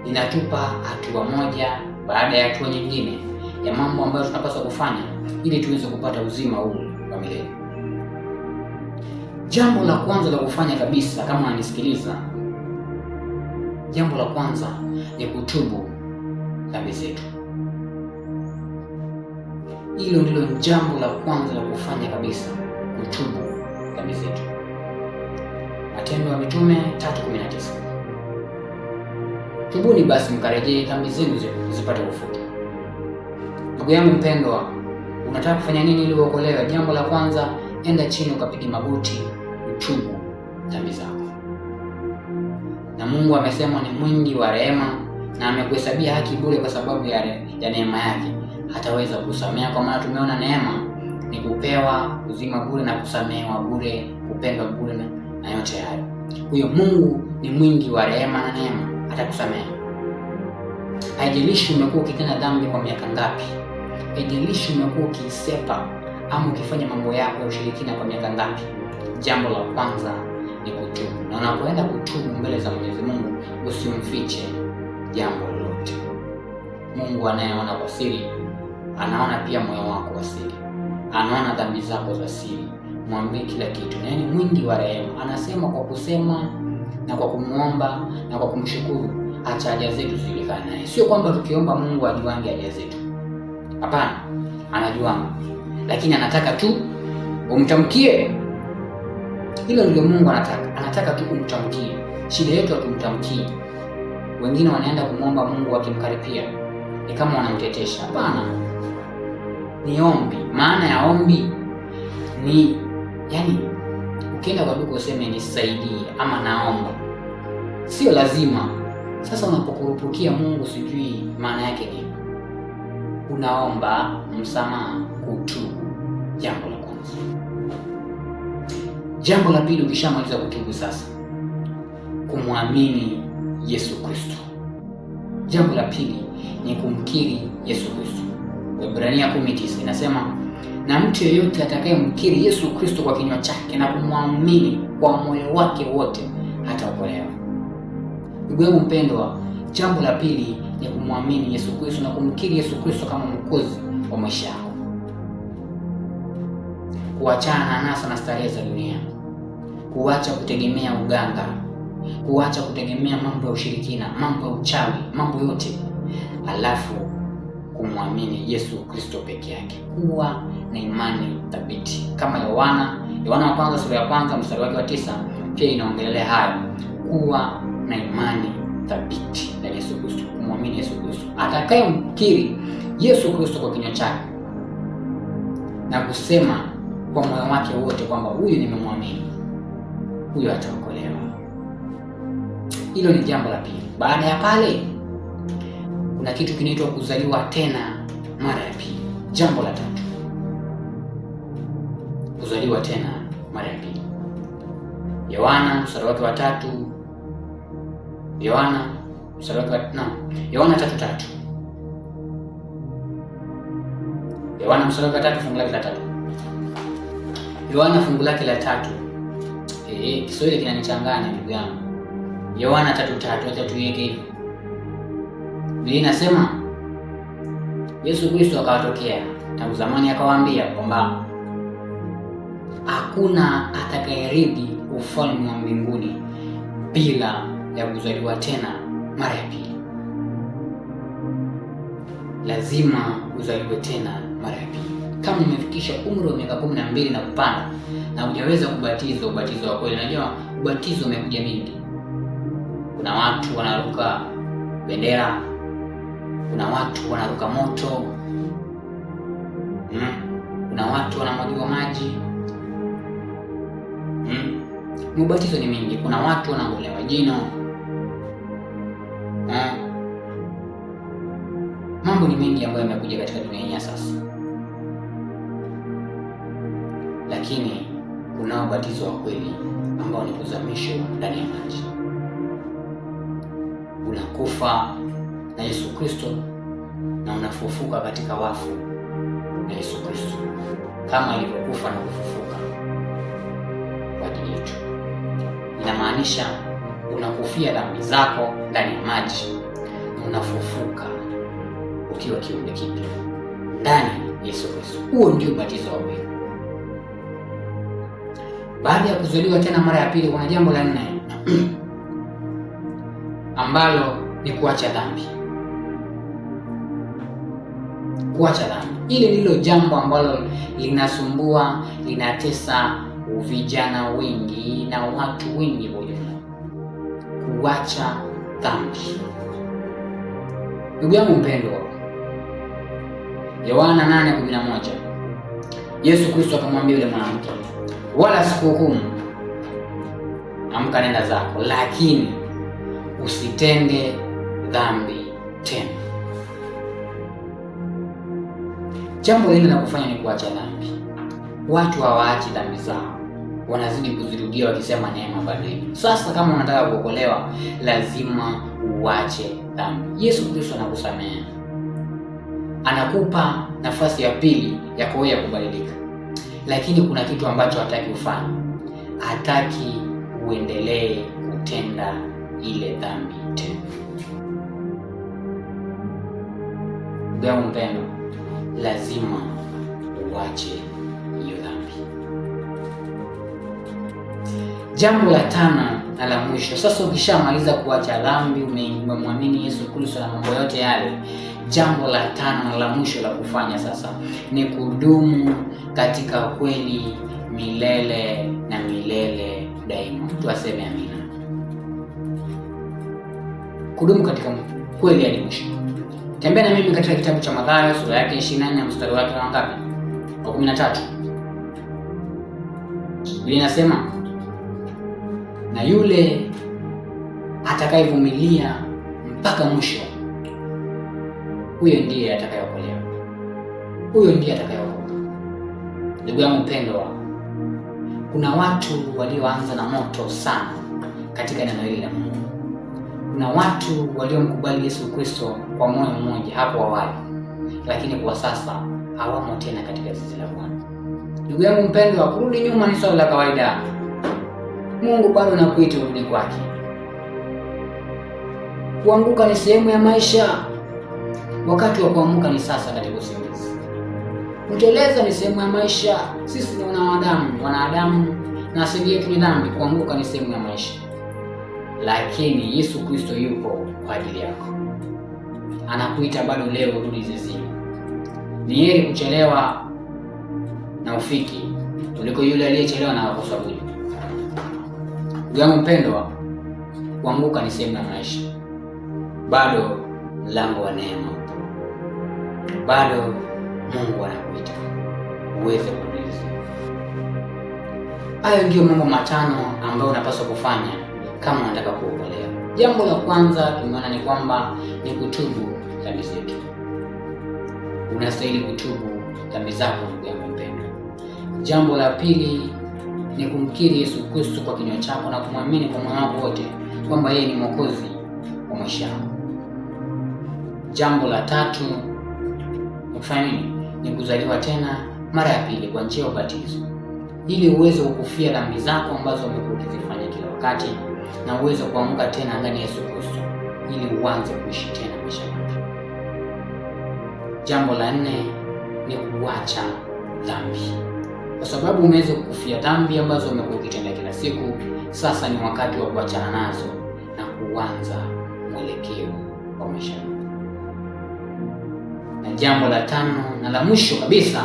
linatupa hatua moja baada ya hatua nyingine ya mambo ambayo tunapaswa kufanya ili tuweze kupata uzima huu wa milele. Jambo la kwanza la kufanya kabisa, kama unanisikiliza, jambo la kwanza ni kutubu dhambi zetu. Hilo ndilo jambo la kwanza la kufanya kabisa, kutubu dhambi zetu. Matendo ya Mitume 3:19. Tubuni basi mkarejee, dhambi zenu zipate kufutwa. Ndugu yangu mpendwa, unataka kufanya nini ili uokolewe? Jambo la kwanza, enda chini ukapiga magoti, utubu dhambi zako. Na Mungu amesema ni mwingi wa rehema na amekuhesabia haki bure kwa sababu ya neema yake. Hataweza kusamea, kwa maana tumeona neema ni kupewa uzima bure na kusamehewa bure, kupendwa bure na yote hayo. Huyo Mungu ni mwingi wa rehema na neema, atakusamehe. Haijalishi umekuwa ukitenda dhambi kwa miaka ngapi, haijalishi umekuwa ukisepa ama ukifanya mambo yako ya ushirikina kwa miaka ngapi, jambo la kwanza ni kutubu. Na unapoenda kutubu mbele za Mwenyezi Mungu, usimfiche jambo lolote. Mungu anayeona kwa siri anaona pia moyo wako wa siri, anaona dhambi zako za siri. Mwambie kila kitu, na ni mwingi wa rehema. Anasema kwa kusema na kwa kumuomba na kwa kumshukuru, acha haja zetu zijulikane naye. Sio kwamba tukiomba Mungu ajuange haja zetu, hapana, anajuanga, lakini anataka tu umtamkie. Hilo ndilo Mungu anataka tu umtamkie. Shida yetu hatumtamkii. Wengine wanaenda kumwomba Mungu wakimkaripia, ni kama wanamtetesha. Hapana, ni ombi. Maana ya ombi ni ukienda kwa duka useme nisaidie ama naomba, sio lazima. Sasa unapokurupukia Mungu sijui maana yake ni unaomba msamaha, kutubu. Jambo la kwanza. Jambo la pili, ukishamaliza kutubu sasa, kumwamini Yesu Kristo. Jambo la pili ni kumkiri Yesu Kristo. Waebrania 10:9 inasema, na mtu yeyote atakayemkiri Yesu Kristo kwa kinywa chake na kumwamini kwa moyo wake wote hataokolewa. Ndugu yangu mpendwa, jambo la pili ni kumwamini Yesu Kristo na kumkiri Yesu Kristo kama Mwokozi wa maisha yako. Kuachana na anasa na starehe za dunia, kuacha kutegemea uganga, kuacha kutegemea mambo ya ushirikina, mambo ya uchawi, mambo yote, alafu kumwamini Yesu Kristo peke yake. Kuwa na imani thabiti kama Yohana wa kwanza sura ya kwanza mstari wake wa 9 pia inaongelea hayo. Kuwa na imani thabiti na Yesu Kristo, kumwamini Yesu Kristo. Atakayemkiri Yesu Kristo kwa kinywa chake na kusema kwa moyo wake wote kwamba huyu nimemwamini, huyu ataokolewa. Hilo ni jambo la pili. Baada ya pale, kuna kitu kinaitwa kuzaliwa tena mara ya pili. Jambo la tatu, kuzaliwa tena mara ya pili. Yohana mstari wake wa 3, Yohana 3:3. Yohana mstari wake wa 3 fungu lake la 3. Yohana fungu lake la 3. Kiswahili kinanichanganya ndugu yangu. Yohana 3:3, acha tuiweke hivi. Biblia inasema Yesu Kristo akawatokea tangu zamani akawaambia kwamba hakuna atakayerithi ufalme wa mbinguni bila ya kuzaliwa tena mara ya pili. Lazima uzaliwe tena mara ya pili. Kama umefikisha umri wa miaka 12 na kupanda na hujaweza kubatizwa ubatizo wa kweli, unajua ubatizo umekuja mingi. Kuna watu wanaruka bendera, kuna watu wanaruka moto, kuna watu wanamwagiwa maji. Ubatizo ni mingi. Kuna watu wanang'olewa jino. Mambo ni mengi ambayo yamekuja katika dunia hii sasa. Lakini kuna ubatizo wa kweli ambao ni kuzamishwa ndani ya maji. Unakufa na Yesu Kristo na unafufuka katika wafu na Yesu Kristo, kama alivyokufa na kufufuka kwa ajili yetu. Inamaanisha unakufia dhambi zako ndani ya maji, unafufuka ukiwa kiumbe kipya ndani ya Yesu Kristo. Huo ndio ubatizo wa kweli. Baada ya kuzaliwa tena mara ya pili, kuna jambo la 4 ambalo ni kuacha dhambi. Kuacha dhambi, ile ndilo jambo ambalo linasumbua, linatesa vijana wengi na watu wengi kwa ujumla. Kuacha dhambi. Ndugu yangu mpendwa, Yohana 8:11, Yesu Kristo akamwambia yule mwanamke, wala sikuhukumu, amka nenda zako, lakini usitende dhambi tena. Jambo lile la kufanya ni kuacha dhambi. Watu hawaachi dhambi zao, wanazidi kuzirudia wakisema neema bado ipo. Sasa kama unataka kuokolewa, lazima uache dhambi. Yesu Kristo anakusamehe, anakupa nafasi ya pili ya kuweza kubadilika, lakini kuna kitu ambacho hataki ufanye. Hataki uendelee kutenda ile dhambi tena. Ndugu yangu mpendwa, lazima uache hiyo dhambi. Jambo la 5 na la mwisho. Sasa ukishamaliza kuacha dhambi, umemwamini Yesu Kristo na mambo yote yale, jambo la 5 na la mwisho la kufanya sasa ni kudumu katika kweli milele na milele daima. Mtu aseme amina. Kudumu katika kweli hadi mwisho. Tembea na mimi katika kitabu cha Mathayo sura yake 24 mstari wake wa ngapi? Wa 13. Biblia inasema, na yule atakayevumilia mpaka mwisho, huyo ndiye atakayeokolewa. Huyo ndiye atakayeokoka. Ndugu yangu mpendwa, kuna watu walioanza na moto sana katika neno hili la Mungu. Kuna watu waliomkubali Yesu Kristo kwa moyo mmoja hapo awali, lakini kwa sasa hawamo tena katika zizi la Bwana. Ndugu yangu mpendwa, kurudi nyuma ni swala la kawaida. Mungu bado anakuita urudi kwake. Kuanguka ni sehemu ya maisha. Wakati wa kuamka ni sasa katika usingizi. Kuteleza ni sehemu ya maisha. Sisi ni wanadamu na asili yetu ni dhambi. Kuanguka ni sehemu ya maisha, lakini Yesu Kristo yupo kwa ajili yako. Anakuita bado leo, rudi zizini. Ni heri kuchelewa na ufiki kuliko yule aliyechelewa na akakosa kuja. Ndugu yangu mpendwa, kuanguka ni sehemu ya maisha. Bado mlango wa neema upo. Bado Mungu anakuita uweze kurudi. Hayo ndio mambo 5 ambayo unapaswa kufanya kama unataka kuokolewa. Jambo la kwanza tumeona ni kwamba ni kutubu dhambi zetu. Unastahili kutubu dhambi zako, ndugu yangu mpendwa. Jambo la pili ni kumkiri Yesu Kristo kwa kinywa chako na kumwamini kwa moyo wako wote kwamba yeye ni Mwokozi wa maisha yako. Jambo la 3 ni kufanya nini? Ni kuzaliwa tena mara ya pili kwa njia ya ubatizo, ili uweze kukufia dhambi zako ambazo umekuwa ukizifanya kila wakati na uweze kuamka tena ndani ya Yesu Kristo ili uanze kuishi tena maisha mapya. Jambo la 4 ni kuacha dhambi. Kwa sababu umeweza kukufia dhambi ambazo umekuwa ukitenda kila siku, sasa ni wakati wa kuachana nazo na kuanza mwelekeo wa maisha. Na jambo la 5 na la mwisho kabisa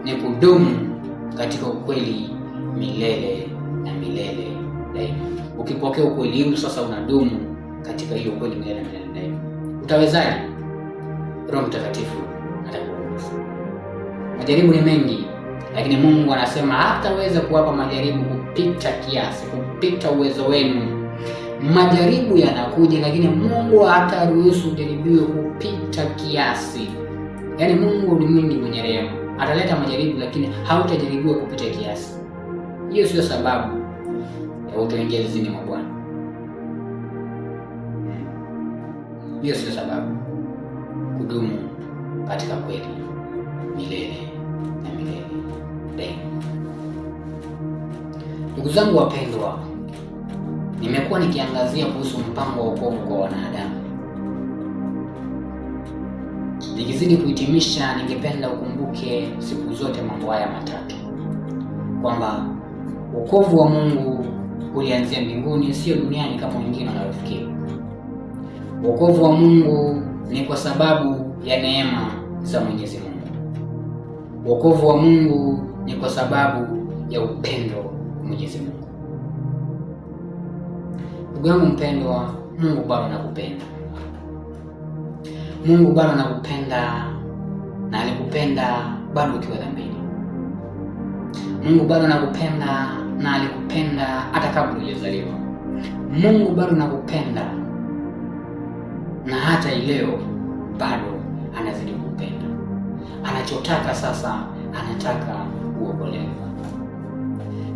ni kudumu katika ukweli milele na milele daima. Ukipokea ukweli huu sasa, unadumu katika hiyo ukweli milele na milele daima. Utawezaje? Roho Mtakatifu atakuongoza. Majaribu ni mengi, lakini Mungu anasema hataweza kuwapa majaribu kupita kiasi, kupita uwezo wenu. Majaribu yanakuja, lakini Mungu hataruhusu ujaribiwe kupita kiasi. Yaani Mungu ni mwingi mwenye rehema. Ataleta majaribu, lakini hautajaribiwa kupita kiasi. Hiyo sio sababu ya kutoingia zizini mwa Bwana. Hiyo sio sababu. Kudumu katika kweli milele na milele daima. Ndugu zangu wapendwa, nimekuwa nikiangazia kuhusu mpango wa wokovu kwa wanadamu. Nikizidi kuhitimisha, ningependa ukumbuke siku zote mambo haya matatu, kwamba wokovu wa Mungu ulianzia mbinguni, sio duniani kama wengine wanafikiri. Wokovu wa Mungu ni kwa sababu ya neema za Mwenyezi Mungu. Wokovu wa Mungu ni kwa sababu ya upendo wa Mwenyezi Mungu. Ndugu yangu mpendwa, Mungu bado anakupenda. Mungu bado anakupenda, na alikupenda bado ukiwa dhambini. Mungu bado anakupenda na alikupenda hata kabla hujazaliwa. Mungu bado anakupenda na hata leo bado anazidi kukupenda. Anachotaka sasa, anataka uokolewe.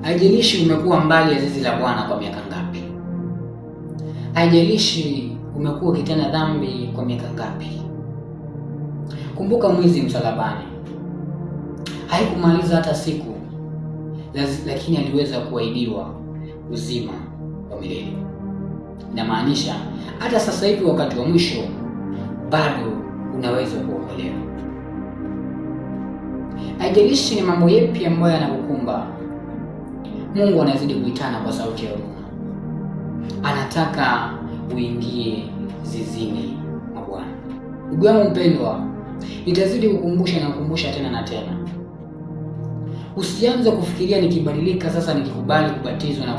Haijalishi umekuwa mbali ya zizi la Bwana kwa miaka ngapi. Haijalishi umekuwa ukitenda dhambi kwa miaka ngapi. Kumbuka mwizi msalabani haikumaliza hata siku, lakini aliweza kuahidiwa uzima wa milele. Inamaanisha hata sasa hivi wakati wa mwisho bado unaweza kuokolewa. Haijalishi ni mambo yapi ambayo yanakukumba, Mungu anazidi kuitana kwa sauti ya huruma. Anataka uingie zizini mwa Bwana. Ndugu yangu mpendwa, nitazidi kukumbusha na kukumbusha tena na tena. Usianze kufikiria nikibadilika sasa, nikikubali kubatizwa na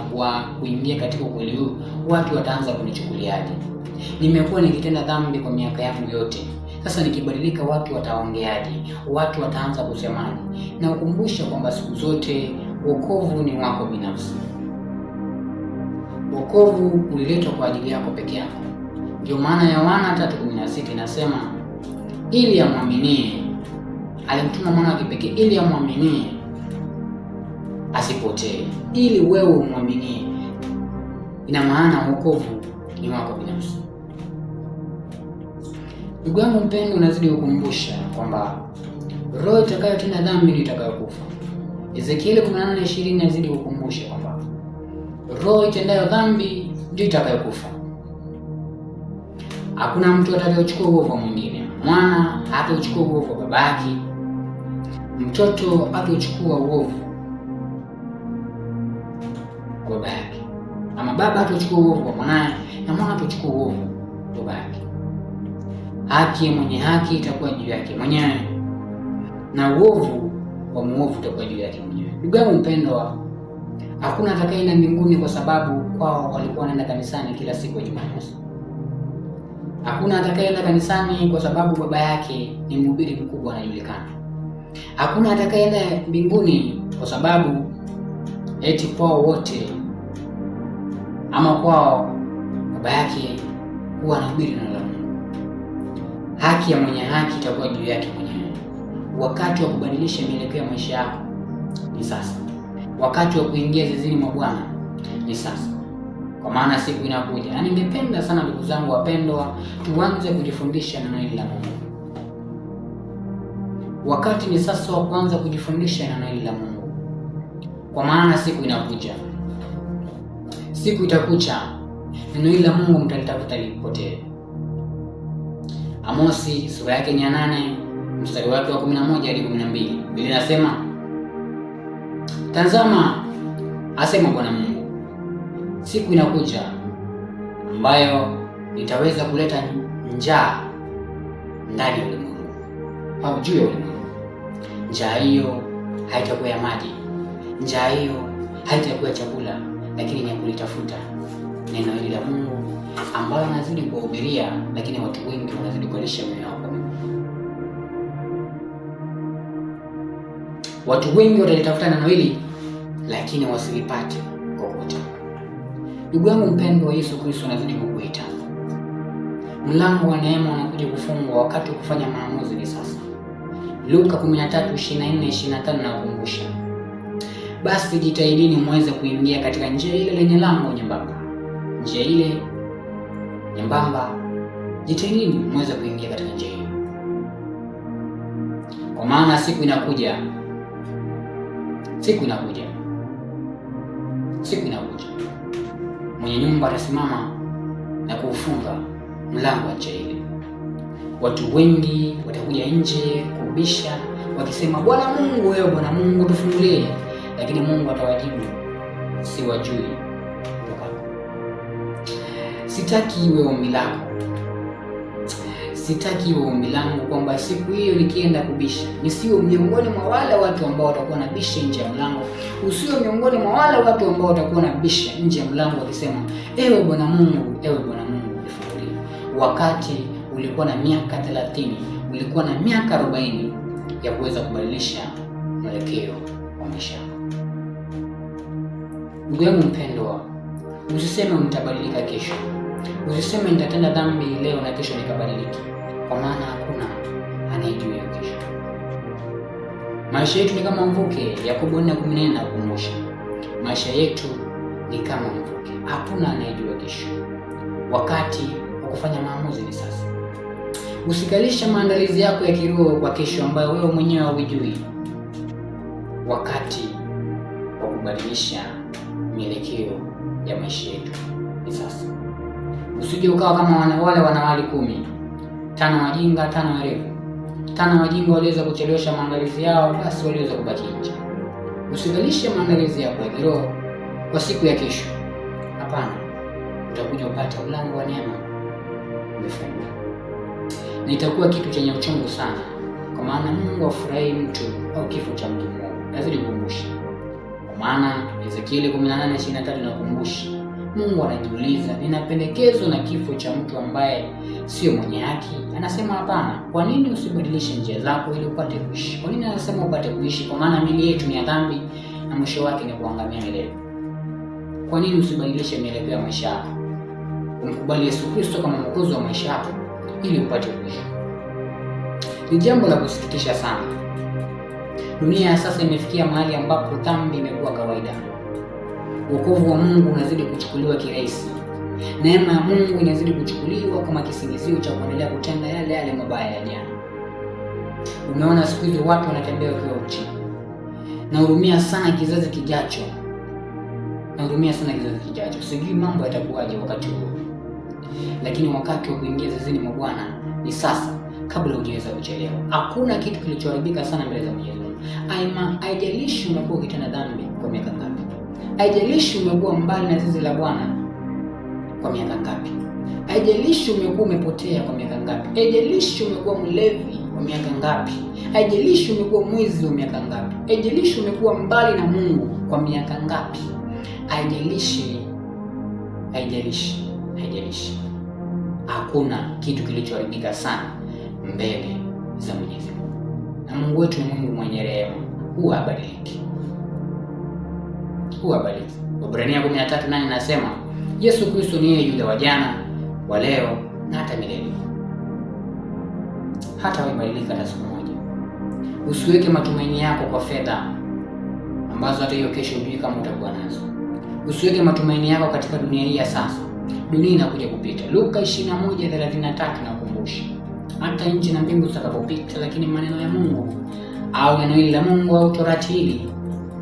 kuingia katika ukweli huu, watu wataanza kunichukuliaje? Nimekuwa nikitenda dhambi kwa miaka yangu yote, sasa nikibadilika watu wataongeaje? Watu wataanza kusemaje? Na ukumbusha kwamba siku zote wokovu ni wako binafsi. Wokovu uliletwa kwa ajili yako peke yako. Ndio maana Yohana 3:16 inasema, ili amwaminie, alimtuma mwana wa kipekee ili amwaminie asipotee, ili wewe umwaminie. Ina maana wokovu ni wako binafsi. Ndugu yangu mpendwa, unazidi kukumbusha kwamba roho itakayotenda dhambi ndiyo itakayokufa. Ezekieli 18:20 inazidi kukumbusha kwamba roho itendayo dhambi ndiyo itakayokufa. Hakuna mtu atakayechukua uovu wa mwingine. Mwana hatachukua uovu wa babake, mtoto hatachukua uovu wa baba yake, ama baba hatachukua uovu wa mwanae, na mwana hatachukua uovu wa baba yake. Haki ya mwenye haki itakuwa juu yake mwenyewe, na uovu wa muovu utakuwa juu yake mwenyewe. Ndugu yangu mpendwa, hakuna atakayeenda mbinguni kwa sababu kwao walikuwa wanaenda kanisani kila siku ya Jumamosi. Hakuna atakayeenda kanisani kwa sababu baba yake ni mhubiri mkubwa anajulikana. Hakuna atakayeenda mbinguni kwa sababu eti kwao wote ama kwao baba yake huwa anahubiri neno la Mungu. Haki ya mwenye haki itakuwa juu yake mwenyewe. Wakati wa kubadilisha mielekeo ya maisha yako ni sasa. Wakati wa kuingia zizini mwa Bwana ni sasa, kwa maana siku inakuja. Na ningependa sana ndugu zangu wapendwa, tuanze kujifundisha neno hili la Mungu. Wakati ni sasa wa kuanza kujifundisha neno hili la Mungu, kwa maana siku inakuja. Siku itakuja, neno hili la Mungu mtalitafuta lipotee. Amosi sura yake 8 mstari wake wa 11 hadi 12. Biblia inasema, tazama, asema Bwana Mungu, siku inakuja ambayo nitaweza kuleta njaa ndani ya ulimwengu au juu ya ulimwengu. Njaa hiyo haitakuwa ya maji, njaa hiyo haitakuwa chakula, lakini ni kulitafuta neno hili la Mungu ambalo anazidi kuhubiria, lakini watu wengi wanazidi kualisha mioyo yao. Watu wengi watalitafuta neno hili lakini wasilipate kokote. Ndugu yangu mpendwa, Yesu Kristo anazidi kukuita. Mlango wa neema unakuja kufungwa, wakati wa kufanya maamuzi ni sasa. Luka 13:24-25 na kukumbusha, basi jitahidini muweze kuingia katika njia ile lenye lango nyembamba. Njia ile nyembamba, jitahidini muweze kuingia katika njia hiyo, kwa maana siku inakuja. Siku inakuja. Siku inakuja. Mwenye nyumba atasimama na kuufunga mlango wa njia ile. Watu wengi watakuja nje kubisha wakisema, Bwana Mungu, wewe Bwana Mungu tufungulie, lakini Mungu atawajibu, siwajui. Sitaki iwe ombi lako, sitaki iwe ombi langu kwamba siku hiyo nikienda kubisha nisiwe miongoni mwa wale watu ambao watakuwa na bisha nje ya mlango. Usiwe miongoni mwa wale watu ambao watakuwa na bisha nje ya mlango wakisema, ewe Bwana Mungu, ewe Bwana Mungu nifungulie, wakati ulikuwa na miaka 30, ulikuwa na miaka 40 ya kuweza kubadilisha mwelekeo wa maisha yako. Ndugu yangu mpendwa, usiseme nitabadilika kesho. Usiseme nitatenda dhambi leo na kesho nikabadiliki, kwa maana hakuna anayejua hiyo kesho. Maisha yetu ni kama mvuke, Yakobo 4:14 nakukumbusha. Maisha yetu ni kama mvuke, hakuna anayejua kesho. Wakati wa kufanya maamuzi ni sasa. Usikalisha maandalizi yako ya kiroho kwa kesho ambayo wewe mwenyewe hujui. Wakati wa kubadilisha mielekeo ya maisha yetu ni sasa. Usije ukawa kama wale wanawali 10, 5 wajinga 5 werevu. 5 wajinga waliweza kuchelewesha maandalizi yao, basi waliweza kubaki nje. Usikalishe maandalizi yako ya kiroho kwa siku ya kesho. Hapana, utakuja upata mlango wa neema umefungwa. Na itakuwa kitu chenye uchungu sana, kwa maana Mungu afurahi mtu au kifo cha mtu mmoja. Lazima nikukumbushe. Kwa maana Ezekieli 18:23 nakukumbusha. Mungu anajiuliza, ninapendekezwa na kifo cha mtu ambaye sio mwenye haki? Anasema hapana. Kwa nini usibadilishe njia zako ili upate kuishi? Kwa nini anasema upate kuishi? Kwa maana miili yetu ni ya dhambi na mwisho wake ni kuangamia milele. Kwa nini usibadilishe mielekeo ya maisha yako? Umkubali Yesu Kristo kama mwokozi wa maisha yako ili upate kuishi. Ni jambo la kusikitisha sana. Dunia ya sasa imefikia mahali ambapo dhambi imekuwa kawaida. Wokovu wa Mungu unazidi kuchukuliwa kirahisi. Neema ya Mungu inazidi kuchukuliwa kama kisingizio cha kuendelea kutenda yale mabaya ya jana. Umeona siku hizi watu wanatembea wakiwa uchi. Nahurumia sana kizazi kijacho. Sijui mambo yatakuwaje wakati huo. Lakini wakati wa kuingia zizini mwa Bwana ni sasa, kabla hujaweza kuchelewa. Hakuna kitu kilichoharibika sana mbele za Mwenyezi Mungu. Haijalishi umekuwa ukitenda dhambi kwa miaka ngapi. Haijalishi umekuwa mbali na zizi la Bwana kwa miaka ngapi. Haijalishi umekuwa umepotea kwa miaka ngapi. Haijalishi umekuwa mlevi kwa miaka ngapi. Haijalishi umekuwa mwizi wa miaka ngapi. Haijalishi umekuwa mbali na Mungu kwa miaka ngapi. Haijalishi. Hakuna kitu kilichoharibika sana mbele za Mwenyezi Mungu. Na Mungu wetu ni Mungu mwenye rehema, huwa habadiliki. Waebrania 13:8 nasema, Yesu Kristo ni yeye yule wa jana, wa leo na hata milele. Hata wabadilika hata siku moja. Usiweke matumaini yako kwa fedha ambazo hata hiyo kesho hujui kama utakuwa nazo. Usiweke matumaini yako katika dunia hii ya sasa. Dunia inakuja kupita. Luka 21:33 nakukumbusha. Hata nchi na mbingu zitakapopita, lakini maneno ya Mungu au neno hili la Mungu au torati hili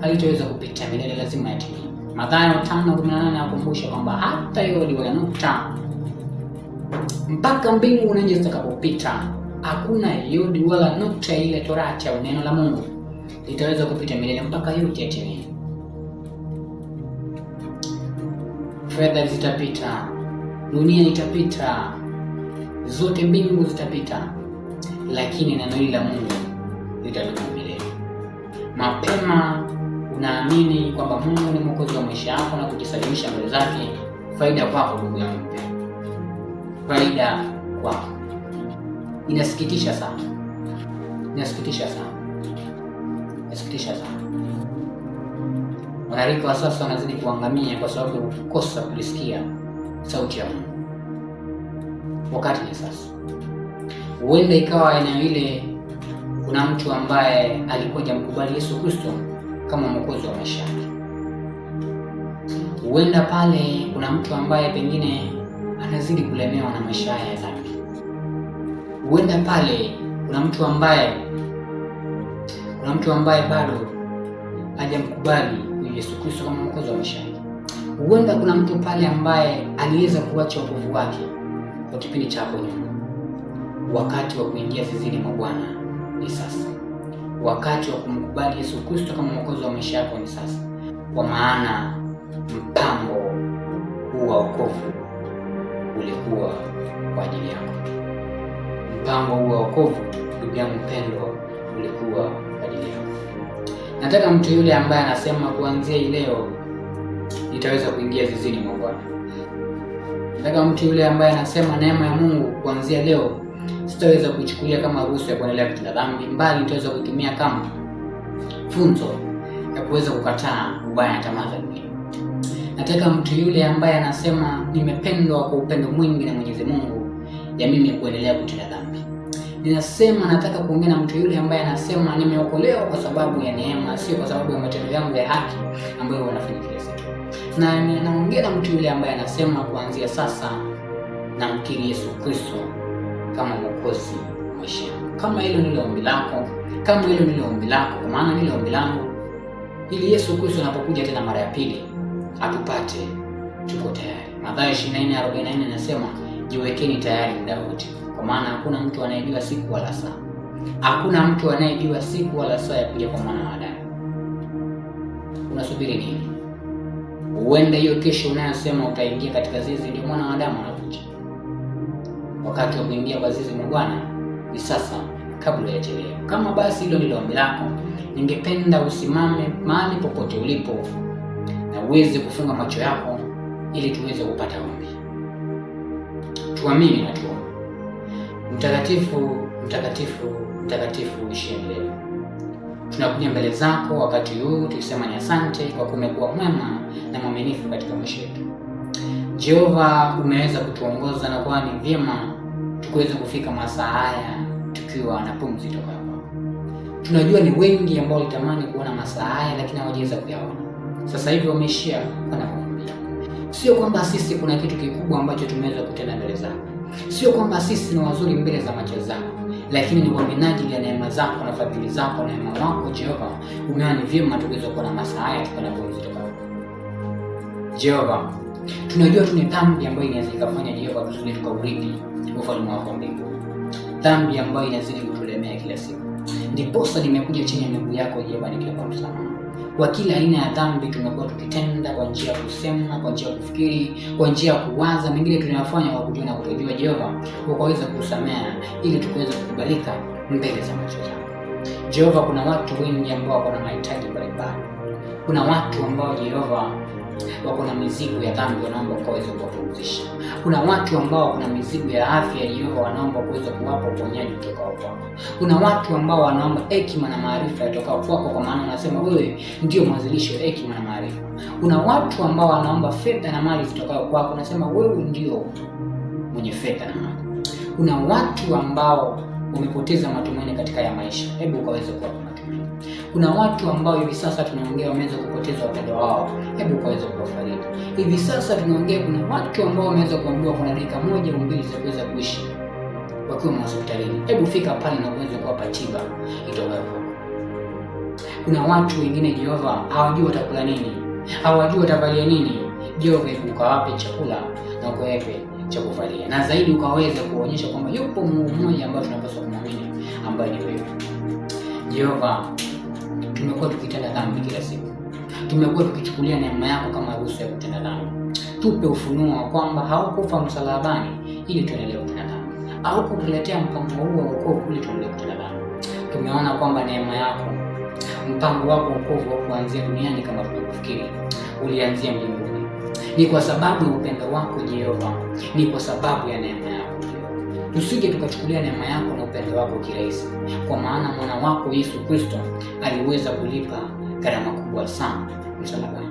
halitaweza kupita milele, lazima yatimie. Mathayo 5:18 nakukumbusha kwamba hata yodi wala nukta mpaka mbingu na nchi zitakapopita, hakuna yodi wala nukta ile torati au neno la Mungu litaweza kupita milele mpaka yote yatimie. Fedha zitapita, dunia itapita, zote mbingu zitapita, lakini neno hili la Mungu litadumu milele. Mapema unaamini kwamba Mungu ni mwokozi wa maisha yako na kujisalimisha mbele zake, faida kwako ndugu yangu. Faida kwako. Inasikitisha sana. Wanarika wa sasa wanazidi kuangamia kwa sababu ya kukosa kulisikia sauti ya Mungu. Wakati ni sasa. Huenda ikawa eneo ile kuna mtu ambaye alikuwa hajamkubali Yesu Kristo kama mwokozi wa maisha yake. Huenda pale kuna mtu ambaye pengine anazidi kulemewa na maisha haya ya dhambi. Huenda pale kuna mtu ambaye bado hajamkubali Yesu Kristo kama mwokozi wa maisha yake. Huenda kuna mtu pale ambaye aliweza kuacha wokovu wake kwa kipindi cha hapo nyuma. wakati wa kuingia zizini mwa Bwana ni sasa. Wakati wa kumkubali Yesu Kristo kama Mwokozi wa maisha yako ni sasa, kwa maana mpango huu wa wokovu ulikuwa kwa ajili yako. Mpango huu wa wokovu, ndugu yangu mpendwa, ulikuwa kwa ajili yako. Nataka mtu yule ambaye anasema kuanzia leo nitaweza kuingia zizini mwa Bwana. Nataka mtu yule ambaye anasema neema ya Mungu kuanzia leo sitaweza kuchukulia kama ruhusa ya kuendelea kutenda dhambi, bali nitaweza kutumia kama funzo ya kuweza kukataa ubaya na tamaa za dunia. Nataka mtu yule ambaye anasema nimependwa kwa upendo mwingi na Mwenyezi Mungu ya mimi kuendelea kutenda dhambi. Nataka kuongea na mtu yule ambaye anasema nimeokolewa kwa sababu ya neema, sio kwa sababu ya matendo yangu ya haki ambayo wanafanya kila siku. Na naongea na mtu yule ambaye anasema kuanzia sasa namkiri Yesu Kristo kama Mwokozi wa maisha yangu. Kama hilo ndilo ombi lako, kwa maana ndilo ombi langu, ili Yesu Kristo anapokuja tena mara ya pili atupate tuko tayari. Mathayo 24:44 inasema jiwekeni tayari muda wote, kwa maana hakuna mtu anayejua siku wala saa. Hakuna mtu anayejua siku wala saa ya kuja kwa mwana wa Adamu. Unasubiri nini? Huenda hiyo kesho unayosema utaingia katika zizi ndio mwana wa Adamu anakuja. Wakati wa kuingia kwa zizi mwa Bwana ni sasa, kabla ya chelewa. Kama basi hilo ndilo ombi lako, ningependa usimame mahali popote ulipo na uweze kufunga macho yako ili tuweze kupata ombi. Tuamini na tuombe. Mtakatifu, mtakatifu, mtakatifu uishie milele. Tunakuja mbele zako wakati huu tukisema ni asante kwa kumekuwa mwema na mwaminifu katika maisha yetu. Jehova, umeweza kutuongoza na kwa ni vyema tuweze kufika masaa haya tukiwa na pumzi toka kwako. Tunajua ni wengi ambao walitamani kuona masaa haya lakini hawajaweza kuyaona. Sasa hivi wameishia kwa maombi. Sio kwamba sisi kuna kitu kikubwa ambacho tumeweza kutenda mbele zako. Sio kwamba sisi ni wazuri mbele za macho zako, lakini ni kwa minajili ya neema zako na fadhili zako na neema yako Jehova, umeona ni vyema tuweze kuona masaa haya tukiwa na pumzi toka kwako. Jehova, tunajua tuna dhambi ambayo inaweza ikafanya Jehova tusije tukaurithi ufalme wako mbinguni. Dhambi ambayo inazidi kutulemea kila siku. Ndiposa nimekuja chini ya miguu yako Jehova nikiomba msamaha kwa kila aina ya dhambi tumekuwa tukitenda, kwa njia ya kusema, kwa njia ya kufikiri, kwa njia ya kuwaza, mengine tunayofanya kwa kujua na kutojua. Jehova, ukaweza kusamehe ili tukaweze kukubalika mbele za macho yako. Jehova, kuna watu wengi ambao wako na mahitaji mbalimbali. Kuna watu ambao Jehova wako na mizigo ya dhambi, wanaomba ukaweze kuwapumzisha. Kuna watu ambao wako na mizigo ya afya Jehova, wanaomba kuweza kuwapa uponyaji kutoka kwako. Kuna watu ambao wanaomba hekima na maarifa kutoka kwako, kwa maana unasema wewe ndio mwanzilishi wa hekima na maarifa. Kuna watu ambao wanaomba fedha na mali kutoka kwako, unasema wewe ndio mwenye fedha na mali. Kuna watu ambao wamepoteza matumaini katika ya maisha, hebu ukaweze kuwapa matumaini. Kuna watu ambao hivi sasa tunaongea wameweza kupoteza wapendwa wao, hebu ukaweze kuwafariji. Hivi sasa tunaongea kuna watu ambao wameweza kuambiwa kuna dakika moja au mbili za kuweza kuishi wakiwa hospitalini, hebu fika pale na uweze kuwapa tiba itokayo kwako. Kuna watu wengine Jehova hawajui watakula nini, hawajui watavalia nini. Jehova, ukawape chakula na ukawape cha kuvalia, na zaidi ukaweza kuonyesha kwamba yupo Mungu mmoja ambaye tunapaswa kumwamini, ambaye ni wewe Jehova. Tumekuwa tukitenda dhambi kila siku, tumekuwa tukichukulia neema yako kama ruhusa ya kutenda dhambi. Tupe ufunuo wa kwamba haukufa msalabani ili tuendelee kutenda dhambi, au kutuletea mpango huu wa wokovu ili tuendelee kutenda dhambi. Tumeona kwamba neema yako, mpango wako wokovu wa kuanzia duniani kama tunavyofikiri ulianzia mbinguni. Ni kwa sababu ya upendo wako Jehova, ni kwa sababu ya neema yako Jehova. Tusije tukachukulia neema yako na upendo wako kirahisi, kwa maana mwana wako Yesu Kristo aliweza kulipa gharama kubwa sana msalabani.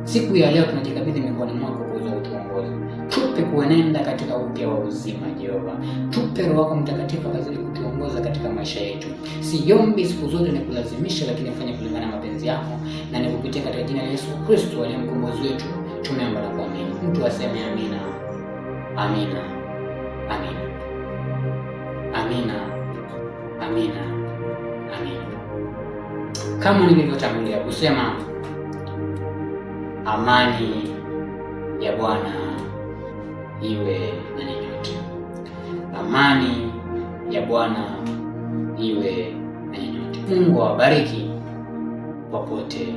Siku ya leo tunajikabidhi mikononi mwako kuweza kutuongoza. Tupe kuenenda katika upya wa uzima Jehova. Tupe Roho wako Mtakatifu akazidi kutuongoza katika maisha yetu. Siombi siku zote ni kulazimisha, lakini fanye kulingana na mapenzi yako, na nikupitia katika jina la Yesu Kristo aliye mkombozi wetu. Tumeomba na kuamini. Mtu aseme amina. Amina. Amina. Amina. Amina. Amina. Kama nilivyotangulia kusema, amani ya Bwana iwe na ninyi nyote. Amani ya Bwana iwe na nyote. Mungu awabariki popote